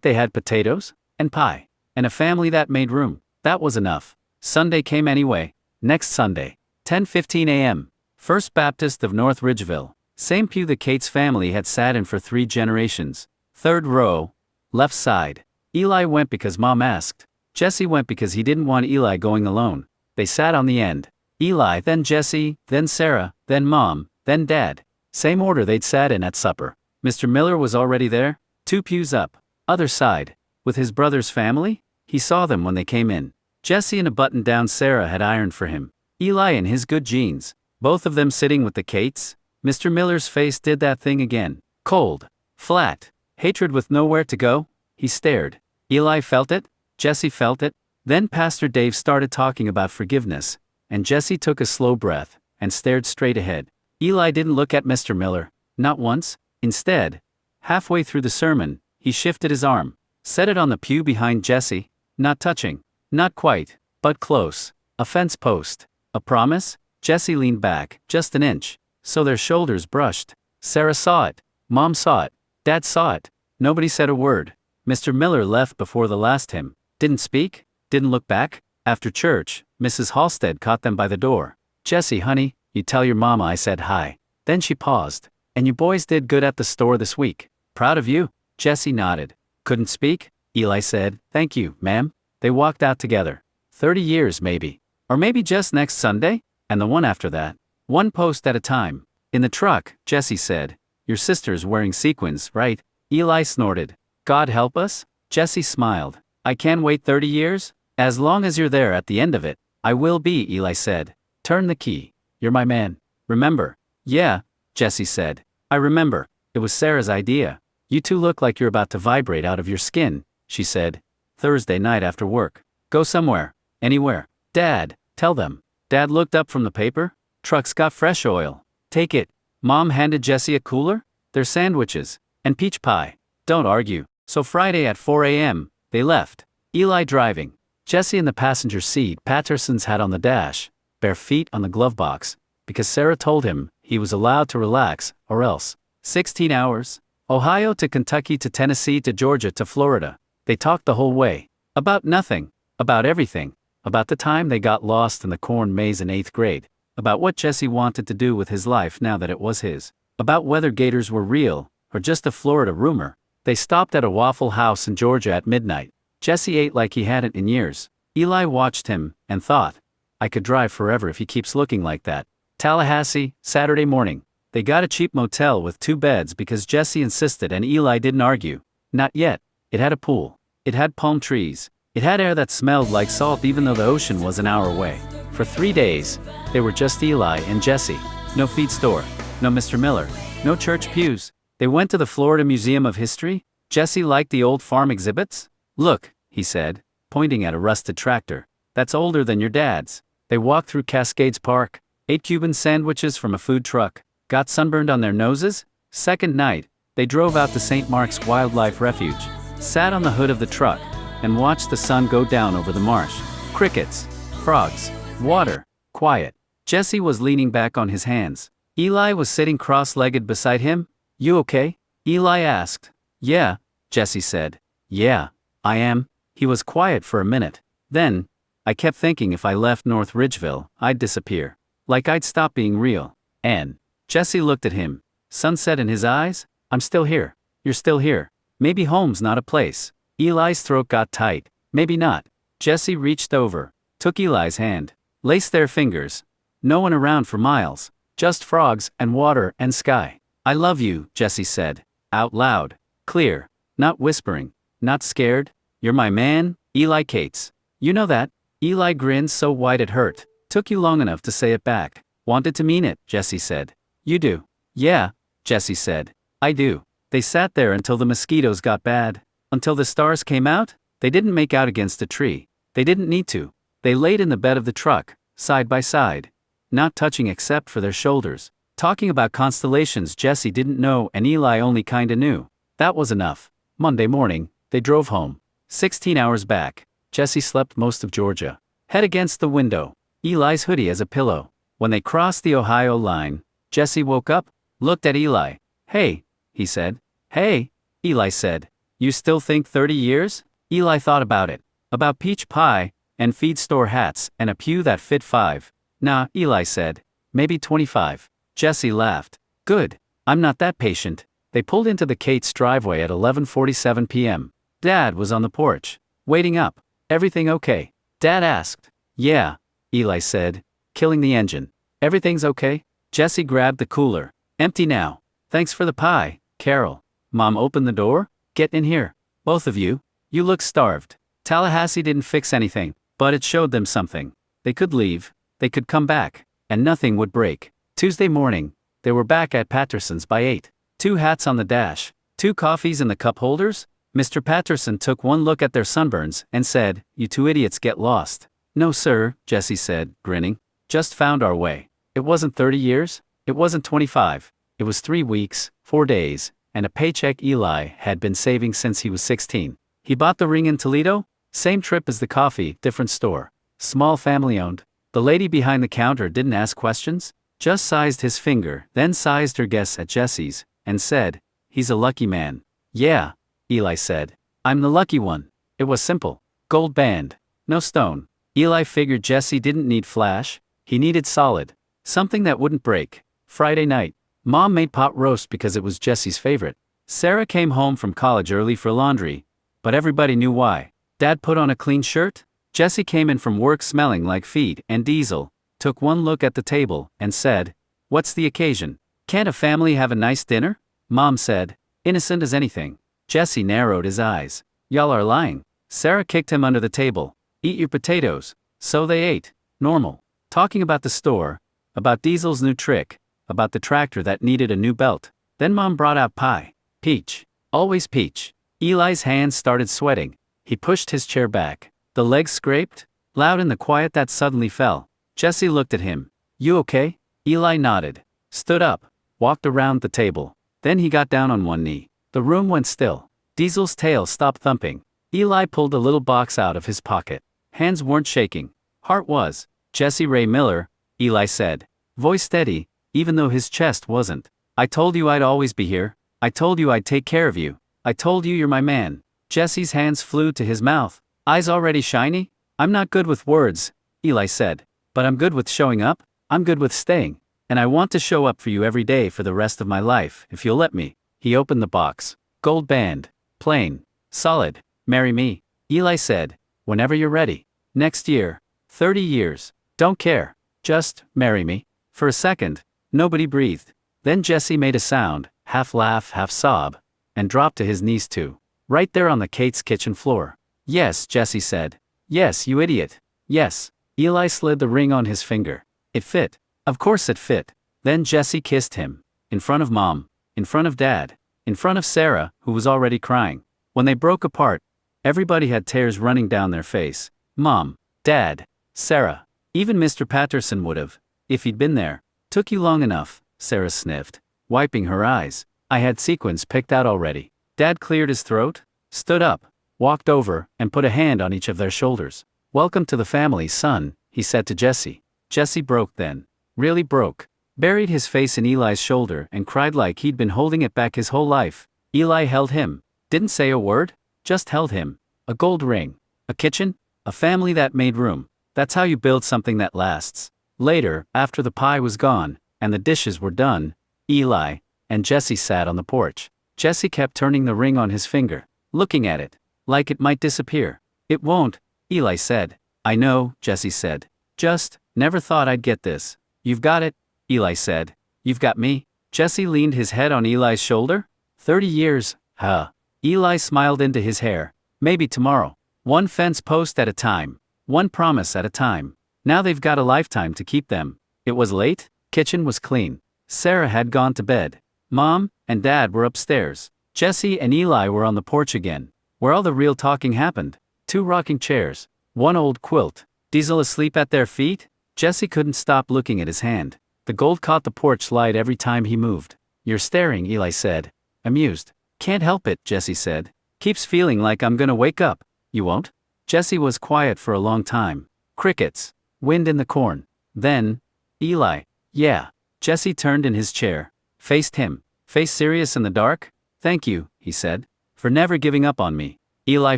they had potatoes, and pie, and a family that made room. That was enough. Sunday came anyway. Next Sunday. 10:15 a.m. First Baptist of North Ridgeville. Same pew the Cates family had sat in for 3 generations. Third row. Left side. Eli went because Mom asked. Jesse went because he didn't want Eli going alone. They sat on the end. Eli, then Jesse, then Sarah, then Mom, then Dad. Same order they'd sat in at supper. Mr. Miller was already there, 2 pews up. Other side. With his brother's family? He saw them when they came in. Jesse in a button-down Sarah had ironed for him. Eli in his good jeans. Both of them sitting with the Cates. Mr. Miller's face did that thing again. Cold. Flat. Hatred with nowhere to go. He stared. Eli felt it. Jesse felt it. Then Pastor Dave started talking about forgiveness, and Jesse took a slow breath, and stared straight ahead. Eli didn't look at Mr. Miller. Not once. Instead, halfway through the sermon, he shifted his arm. Set it on the pew behind Jesse. Not touching. Not quite, but close. A fence post. A promise? Jesse leaned back, just an inch, so their shoulders brushed. Sarah saw it. Mom saw it. Dad saw it. Nobody said a word. Mr. Miller left before the last hymn. Didn't speak? Didn't look back? After church, Mrs. Halstead caught them by the door. Jesse, honey, you tell your mama I said hi. Then she paused. And you boys did good at the store this week. Proud of you? Jesse nodded. Couldn't speak? Eli said, thank you, ma'am. They walked out together. 30 years maybe. Or maybe just next Sunday? And the one after that. One post at a time. In the truck, Jesse said, your sister's wearing sequins, right? Eli snorted. God help us? Jesse smiled. I can wait 30 years? As long as you're there at the end of it. I will be, Eli said. Turn the key. You're my man. Remember? Yeah, Jesse said. I remember. It was Sarah's idea. You two look like you're about to vibrate out of your skin, she said. Thursday night after work. Go somewhere. Anywhere. Dad, tell them. Dad looked up from the paper. Truck's got fresh oil. Take it. Mom handed Jesse a cooler. There's sandwiches. And peach pie. Don't argue. So Friday at 4 a.m., they left. Eli driving. Jesse in the passenger seat, Patterson's hat on the dash, bare feet on the glove box, because Sarah told him he was allowed to relax, or else. 16 hours. Ohio to Kentucky to Tennessee to Georgia to Florida. They talked the whole way. About nothing. About everything. About the time they got lost in the corn maze in 8th grade. About what Jesse wanted to do with his life now that it was his. About whether gators were real, or just a Florida rumor. They stopped at a Waffle House in Georgia at midnight. Jesse ate like he hadn't in years. Eli watched him, and thought, I could drive forever if he keeps looking like that. Tallahassee, Saturday morning. They got a cheap motel with 2 beds because Jesse insisted and Eli didn't argue. Not yet. It had a pool. It had palm trees. It had air that smelled like salt even though the ocean was an hour away. For 3 days, they were just Eli and Jesse. No feed store, no Mr. Miller, no church pews. They went to the Florida Museum of History. Jesse liked the old farm exhibits. Look, he said, pointing at a rusted tractor. That's older than your dad's. They walked through Cascades Park, ate Cuban sandwiches from a food truck, got sunburned on their noses. Second night, they drove out to St. Mark's Wildlife Refuge, sat on the hood of the truck, and watched the sun go down over the marsh. Crickets, frogs, water, quiet. Jesse was leaning back on his hands. Eli was sitting cross-legged beside him. You okay? Eli asked. Yeah, Jesse said. Yeah, I am. He was quiet for a minute. Then, I kept thinking if I left North Ridgeville, I'd disappear. Like I'd stop being real. And Jesse looked at him. Sunset in his eyes? I'm still here. You're still here. Maybe home's not a place. Eli's throat got tight. Maybe not. Jesse reached over, took Eli's hand, laced their fingers. No one around for miles. Just frogs and water and sky. I love you, Jesse said. Out loud. Clear. Not whispering. Not scared. You're my man, Eli Cates. You know that? Eli grinned so wide it hurt. Took you long enough to say it back. Wanted to mean it, Jesse said. You do. Yeah, Jesse said. I do. They sat there until the mosquitoes got bad. Until the stars came out. They didn't make out against a tree. They didn't need to. They laid in the bed of the truck, side by side. Not touching except for their shoulders. Talking about constellations Jesse didn't know and Eli only kinda knew. That was enough. Monday morning, they drove home. 16 hours back. Jesse slept most of Georgia. Head against the window. Eli's hoodie as a pillow. When they crossed the Ohio line, Jesse woke up, looked at Eli. Hey, he said. Hey, Eli said. You still think 30 years? Eli thought about it. About peach pie, and feed store hats, and a pew that fit 5. Nah, Eli said. Maybe 25. Jesse laughed. Good. I'm not that patient. They pulled into the Cates driveway at 11:47 p.m. Dad was on the porch, waiting up. Everything okay? Dad asked. Yeah, Eli said, killing the engine. Everything's okay? Jesse grabbed the cooler. Empty now. Thanks for the pie, Carol. Mom opened the door. Get in here. Both of you. You look starved. Tallahassee didn't fix anything, but it showed them something. They could leave. They could come back. And nothing would break. Tuesday morning, they were back at Patterson's by 8. 2 hats on the dash. 2 coffees in the cup holders. Mr. Patterson took one look at their sunburns and said, You 2 idiots get lost. No sir, Jesse said, grinning. Just found our way. It wasn't 30 years. It wasn't 25. It was 3 weeks, 4 days, and a paycheck Eli had been saving since he was 16. He bought the ring in Toledo. Same trip as the coffee, different store. Small family owned. The lady behind the counter didn't ask questions. Just sized his finger, then sized her guess at Jesse's, and said, He's a lucky man. Yeah, Eli said. I'm the lucky one. It was simple. Gold band. No stone. Eli figured Jesse didn't need flash. He needed solid. Something that wouldn't break. Friday night. Mom made pot roast because it was Jesse's favorite. Sarah came home from college early for laundry, but everybody knew why. Dad put on a clean shirt. Jesse came in from work smelling like feed and diesel, took one look at the table, and said, What's the occasion? Can't a family have a nice dinner? Mom said, Innocent as anything. Jesse narrowed his eyes. Y'all are lying. Sarah kicked him under the table. Eat your potatoes. So they ate. Normal. Talking about the store, about Diesel's new trick, about the tractor that needed a new belt. Then Mom brought out pie. Peach. Always peach. Eli's hands started sweating. He pushed his chair back. The legs scraped, loud in the quiet that suddenly fell. Jesse looked at him. You okay? Eli nodded. Stood up. Walked around the table. Then he got down on one knee. The room went still. Diesel's tail stopped thumping. Eli pulled a little box out of his pocket. Hands weren't shaking. Heart was. Jesse Ray Miller, Eli said. Voice steady, even though his chest wasn't. I told you I'd always be here. I told you I'd take care of you. I told you you're my man. Jesse's hands flew to his mouth. Eyes already shiny? I'm not good with words, Eli said. But I'm good with showing up. I'm good with staying. And I want to show up for you every day for the rest of my life, if you'll let me. He opened the box. Gold band. Plain. Solid. Marry me. Eli said. Whenever you're ready. Next year. 30 years. Don't care. Just marry me. For a second, nobody breathed. Then Jesse made a sound, half laugh, half sob, and dropped to his knees too. Right there on the Cates kitchen floor. Yes, Jesse said. Yes, you idiot. Yes. Eli slid the ring on his finger. It fit. Of course it fit. Then Jesse kissed him. In front of Mom. In front of Dad. In front of Sarah, who was already crying. When they broke apart, everybody had tears running down their face. Mom, Dad, Sarah. Even Mr. Patterson would have, if he'd been there. Took you long enough, Sarah sniffed, wiping her eyes. I had sequins picked out already. Dad cleared his throat, stood up, walked over, and put a hand on each of their shoulders. Welcome to the family, son, he said to Jesse. Jesse broke then. Really broke. Buried his face in Eli's shoulder and cried like he'd been holding it back his whole life. Eli held him. Didn't say a word, just held him. A gold ring. A kitchen. A family that made room. That's how you build something that lasts. Later, after the pie was gone, and the dishes were done, Eli and Jesse sat on the porch. Jesse kept turning the ring on his finger, looking at it, like it might disappear. It won't, Eli said. I know, Jesse said. Just, never thought I'd get this. You've got it, Eli said. You've got me? Jesse leaned his head on Eli's shoulder. 30 years, huh? Eli smiled into his hair. Maybe tomorrow. One fence post at a time. One promise at a time. Now they've got a lifetime to keep them. It was late. Kitchen was clean. Sarah had gone to bed. Mom and Dad were upstairs. Jesse and Eli were on the porch again, where all the real talking happened. 2 rocking chairs. 1 old quilt. Diesel asleep at their feet? Jesse couldn't stop looking at his hand. The gold caught the porch light every time he moved. You're staring, Eli said. Amused. Can't help it, Jesse said. Keeps feeling like I'm gonna wake up. You won't? Jesse was quiet for a long time. Crickets. Wind in the corn. Then, Eli. Yeah. Jesse turned in his chair. Faced him. Face serious in the dark? Thank you, he said, for never giving up on me. Eli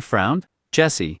frowned. Jesse,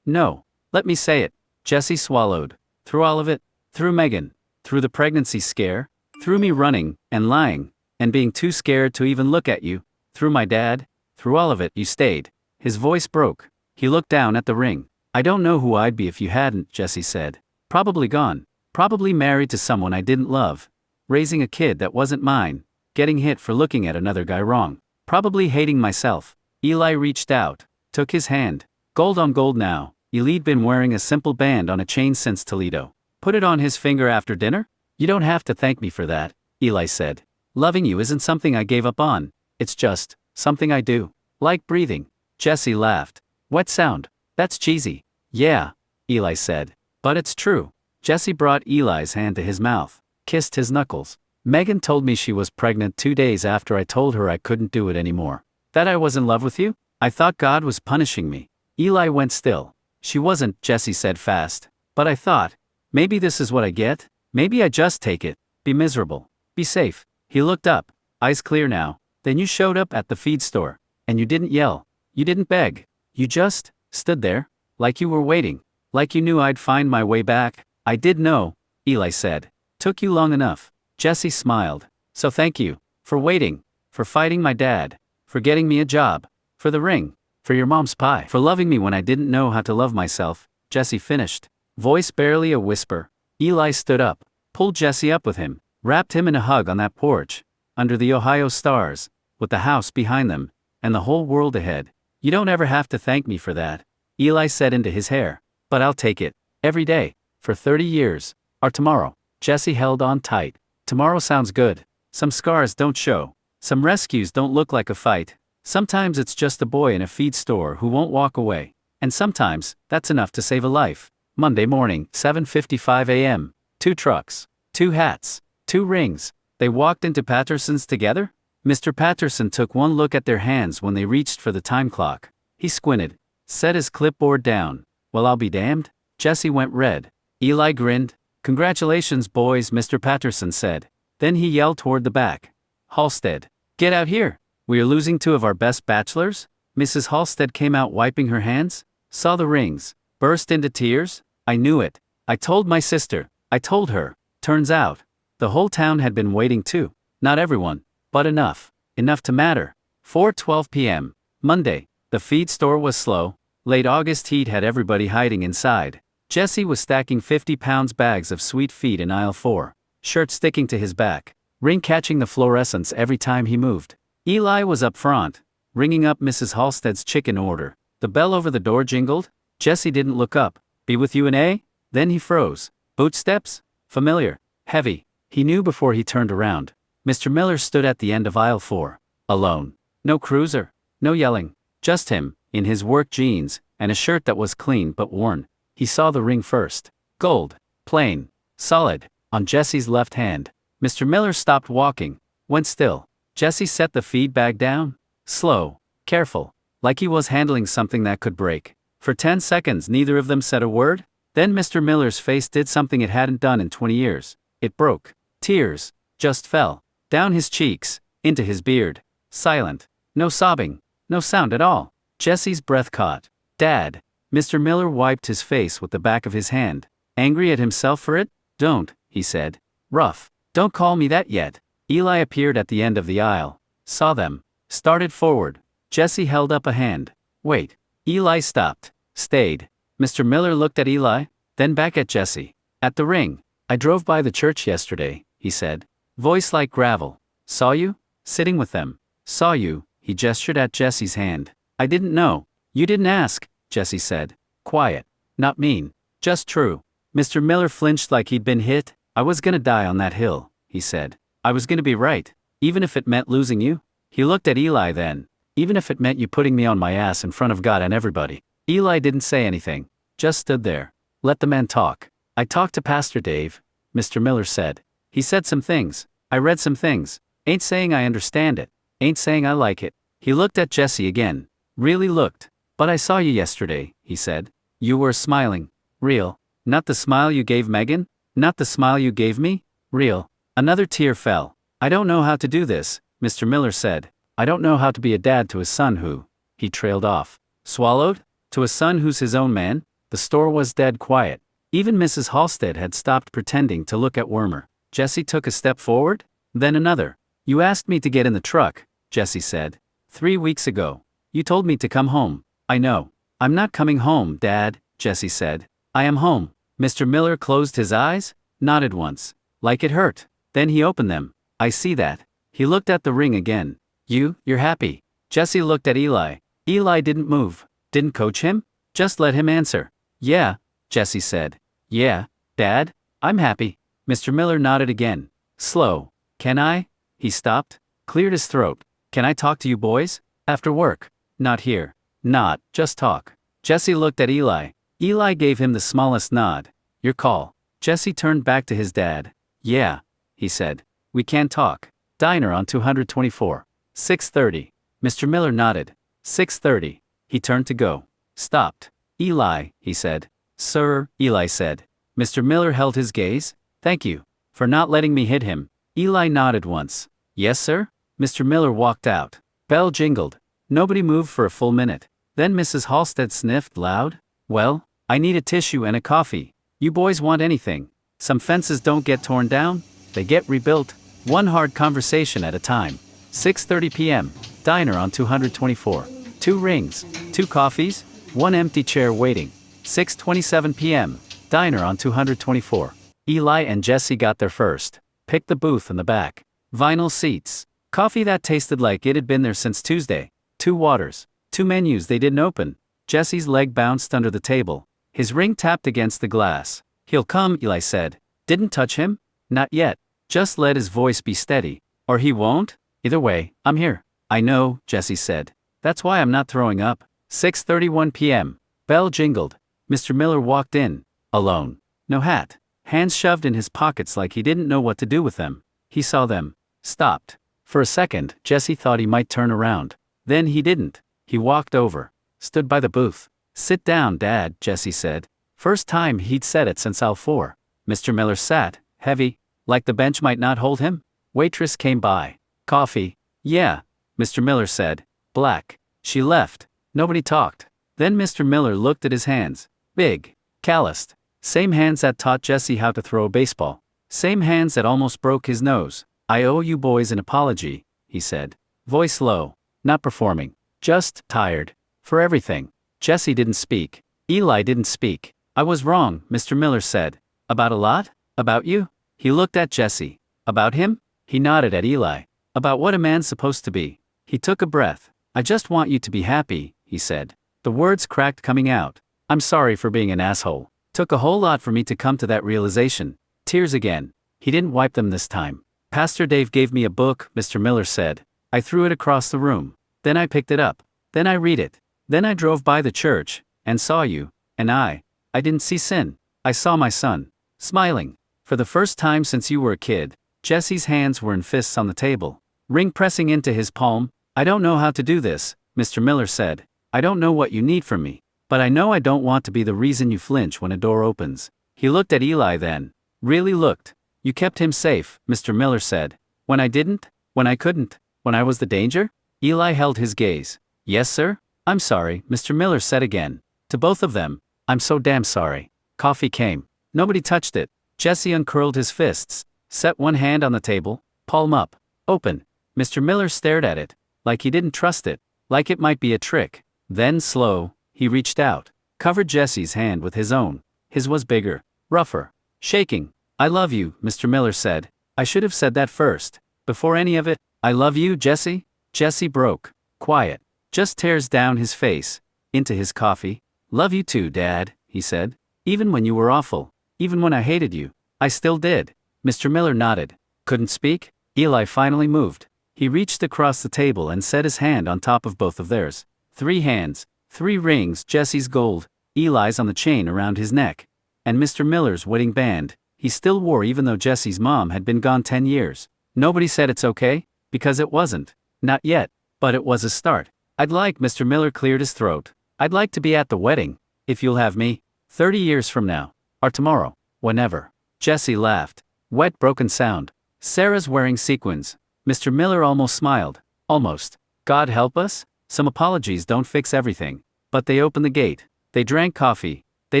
no. Let me say it. Jesse swallowed. Through all of it. Through Megan. Through the pregnancy scare. Through me running, and lying, and being too scared to even look at you. Through my dad. Through all of it, you stayed. His voice broke. He looked down at the ring. I don't know who I'd be if you hadn't, Jesse said. Probably gone. Probably married to someone I didn't love. Raising a kid that wasn't mine. Getting hit for looking at another guy wrong. Probably hating myself. Eli reached out. Took his hand. Gold on gold now. Eli'd been wearing a simple band on a chain since Toledo. Put it on his finger after dinner? You don't have to thank me for that, Eli said. Loving you isn't something I gave up on. It's just something I do. Like breathing. Jesse laughed. What sound? That's cheesy. Yeah, Eli said. But it's true. Jesse brought Eli's hand to his mouth. Kissed his knuckles. Megan told me she was pregnant 2 days after I told her I couldn't do it anymore. That I was in love with you? I thought God was punishing me. Eli went still. She wasn't, Jesse said fast. But I thought, maybe this is what I get? Maybe I just take it. Be miserable. Be safe. He looked up. Eyes clear now. Then you showed up at the feed store. And you didn't yell. You didn't beg. You just stood there. Like you were waiting. Like you knew I'd find my way back. I did know, Eli said. Took you long enough. Jesse smiled. So thank you. For waiting. For fighting my dad. For getting me a job. For the ring. For your mom's pie. For loving me when I didn't know how to love myself. Jesse finished. Voice barely a whisper. Eli stood up. Pulled Jesse up with him. Wrapped him in a hug on that porch. Under the Ohio stars. With the house behind them. And the whole world ahead. You don't ever have to thank me for that. Eli said into his hair. But I'll take it. Every day. For 30 years. Or tomorrow. Jesse held on tight. Tomorrow sounds good. Some scars don't show. Some rescues don't look like a fight. Sometimes it's just a boy in a feed store who won't walk away. And sometimes, that's enough to save a life. Monday morning, 7:55 a.m. 2 trucks. 2 hats. 2 rings. They walked into Patterson's together? Mr. Patterson took one look at their hands when they reached for the time clock. He squinted. Set his clipboard down. Well, I'll be damned. Jesse went red. Eli grinned. Congratulations, boys, Mr. Patterson said. Then he yelled toward the back. Halstead. Get out here. We are losing 2 of our best bachelors? Mrs. Halstead came out wiping her hands. Saw the rings. Burst into tears. I knew it. I told my sister. I told her. Turns out. The whole town had been waiting too. Not everyone. But enough. Enough to matter. 4:12 p.m. Monday. The feed store was slow. Late August heat had everybody hiding inside. Jesse was stacking 50-pound bags of sweet feed in aisle 4. Shirt sticking to his back. Ring catching the fluorescence every time he moved. Eli was up front, ringing up Mrs. Halstead's chicken order. The bell over the door jingled. Jesse didn't look up. Be with you in a? Then he froze. Footsteps? Familiar. Heavy. He knew before he turned around. Mr. Miller stood at the end of aisle 4. Alone. No cruiser. No yelling. Just him, in his work jeans, and a shirt that was clean but worn. He saw the ring first. Gold. Plain. Solid. On Jesse's left hand. Mr. Miller stopped walking. Went still. Jesse set the feed bag down. Slow. Careful. Like he was handling something that could break. For 10 seconds neither of them said a word. Then Mr. Miller's face did something it hadn't done in 20 years. It broke. Tears. Just fell. Down his cheeks. Into his beard. Silent. No sobbing. No sound at all. Jesse's breath caught. Dad. Mr. Miller wiped his face with the back of his hand. Angry at himself for it? Don't, he said. Rough. Don't call me that yet. Eli appeared at the end of the aisle. Saw them. Started forward. Jesse held up a hand. Wait. Eli stopped. Stayed. Mr. Miller looked at Eli, then back at Jesse. At the ring. I drove by the church yesterday, he said. Voice like gravel. Saw you? Sitting with them. Saw you, he gestured at Jesse's hand. I didn't know. You didn't ask, Jesse said. Quiet. Not mean. Just true. Mr. Miller flinched like he'd been hit. I was gonna die on that hill, he said. I was gonna be right. Even if it meant losing you? He looked at Eli then. Even if it meant you putting me on my ass in front of God and everybody. Eli didn't say anything. Just stood there. Let the man talk. I talked to Pastor Dave, Mr. Miller said. He said some things. I read some things. Ain't saying I understand it. Ain't saying I like it. He looked at Jesse again. Really looked. But I saw you yesterday, he said. You were smiling. Real. Not the smile you gave Megan? Not the smile you gave me? Real. Another tear fell. I don't know how to do this, Mr. Miller said. I don't know how to be a dad to a son who... He trailed off. Swallowed? To a son who's his own man? The store was dead quiet. Even Mrs. Halstead had stopped pretending to look at Wormer. Jesse took a step forward, then another. You asked me to get in the truck, Jesse said. 3 weeks ago. You told me to come home. I know. I'm not coming home, Dad, Jesse said. I am home. Mr. Miller closed his eyes, nodded once. Like it hurt. Then he opened them. I see that. He looked at the ring again. You're happy. Jesse looked at Eli. Eli didn't move. Didn't coach him? Just let him answer. Yeah, Jesse said. Yeah, Dad, I'm happy. Mr. Miller nodded again. Slow. Can I? He stopped, cleared his throat. Can I talk to you boys? After work. Not here. Not, just talk. Jesse looked at Eli. Eli gave him the smallest nod. Your call. Jesse turned back to his dad. Yeah, he said. We can talk. Diner on 224. 6:30. Mr. Miller nodded. 6:30. He turned to go. Stopped. Eli, he said. Sir, Eli said. Mr. Miller held his gaze. Thank you. For not letting me hit him. Eli nodded once. Yes, sir? Mr. Miller walked out. Bell jingled. Nobody moved for a full minute. Then Mrs. Halstead sniffed loud. Well, I need a tissue and a coffee. You boys want anything. Some fences don't get torn down, they get rebuilt. One hard conversation at a time. 6:30 p.m. Diner on 224. 2 rings, 2 coffees, 1 empty chair waiting. 6:27 p.m. Diner on 224. Eli and Jesse got there first. Picked the booth in the back. Vinyl seats. Coffee that tasted like it had been there since Tuesday. 2 waters. 2 menus they didn't open. Jesse's leg bounced under the table. His ring tapped against the glass. He'll come, Eli said. Didn't touch him? Not yet. Just let his voice be steady. Or he won't? Either way, I'm here. I know, Jesse said. That's why I'm not throwing up. 6:31 p.m. Bell jingled. Mr. Miller walked in. Alone. No hat. Hands shoved in his pockets like he didn't know what to do with them. He saw them. Stopped. For a second, Jesse thought he might turn around. Then he didn't. He walked over. Stood by the booth. Sit down, Dad, Jesse said. First time he'd said it since aisle 4. Mr. Miller sat, heavy, like the bench might not hold him. Waitress came by. Coffee? Yeah, Mr. Miller said. Black. She left. Nobody talked. Then Mr. Miller looked at his hands. Big. Calloused. Same hands that taught Jesse how to throw a baseball. Same hands that almost broke his nose. I owe you boys an apology, he said. Voice low. Not performing. Just tired. For everything. Jesse didn't speak. Eli didn't speak. I was wrong, Mr. Miller said. About a lot? About you? He looked at Jesse. About him? He nodded at Eli. About what a man's supposed to be. He took a breath. I just want you to be happy, he said. The words cracked coming out. I'm sorry for being an asshole. Took a whole lot for me to come to that realization. Tears again. He didn't wipe them this time. Pastor Dave gave me a book, Mr. Miller said. I threw it across the room. Then I picked it up. Then I read it. Then I drove by the church, and saw you, and I didn't see sin. I saw my son. Smiling. For the first time since you were a kid, Jesse's hands were in fists on the table. Ring pressing into his palm. I don't know how to do this, Mr. Miller said. I don't know what you need from me. But I know I don't want to be the reason you flinch when a door opens. He looked at Eli then. Really looked. You kept him safe, Mr. Miller said. When I didn't? When I couldn't? When I was the danger? Eli held his gaze. Yes, sir? I'm sorry, Mr. Miller said again. To both of them. I'm so damn sorry. Coffee came. Nobody touched it. Jesse uncurled his fists, set one hand on the table, palm up, open. Mr. Miller stared at it, like he didn't trust it, like it might be a trick. Then slow, he reached out, covered Jesse's hand with his own. His was bigger, rougher, shaking. I love you, Mr. Miller said. I should have said that first. Before any of it. I love you, Jesse? Jesse broke. Quiet. Just tears down his face. Into his coffee. Love you too, Dad, he said. Even when you were awful. Even when I hated you. I still did. Mr. Miller nodded. Couldn't speak? Eli finally moved. He reached across the table and set his hand on top of both of theirs. 3 hands. 3 rings, Jesse's gold, Eli's on the chain around his neck. And Mr. Miller's wedding band, he still wore even though Jesse's mom had been gone 10 years. Nobody said it's okay, because it wasn't. Not yet, but it was a start. I'd like, Mr. Miller cleared his throat. I'd like to be at the wedding, if you'll have me. 30 years from now. Or tomorrow. Whenever. Jesse laughed. Wet broken sound. Sarah's wearing sequins. Mr. Miller almost smiled. Almost. God help us? Some apologies don't fix everything. But they opened the gate. They drank coffee. They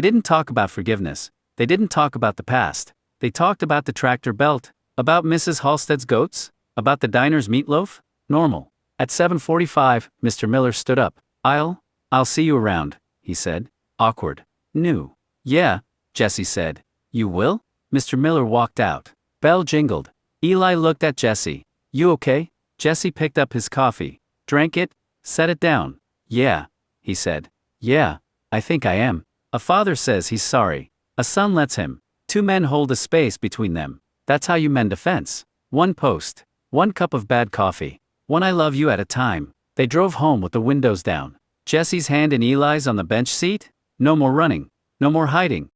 didn't talk about forgiveness. They didn't talk about the past. They talked about the tractor belt. About Mrs. Halstead's goats. About the diner's meatloaf. Normal. At 7:45, Mr. Miller stood up. I'll see you around, he said. Awkward. New. Yeah, Jesse said. You will? Mr. Miller walked out. Bell jingled. Eli looked at Jesse. You okay? Jesse picked up his coffee. Drank it. Set it down. Yeah, he said. Yeah, I think I am. A father says he's sorry. A son lets him. 2 men hold a space between them. That's how you mend a fence. 1 post. 1 cup of bad coffee. 1 I love you at a time. They drove home with the windows down. Jesse's hand in Eli's on the bench seat. No more running. No more hiding.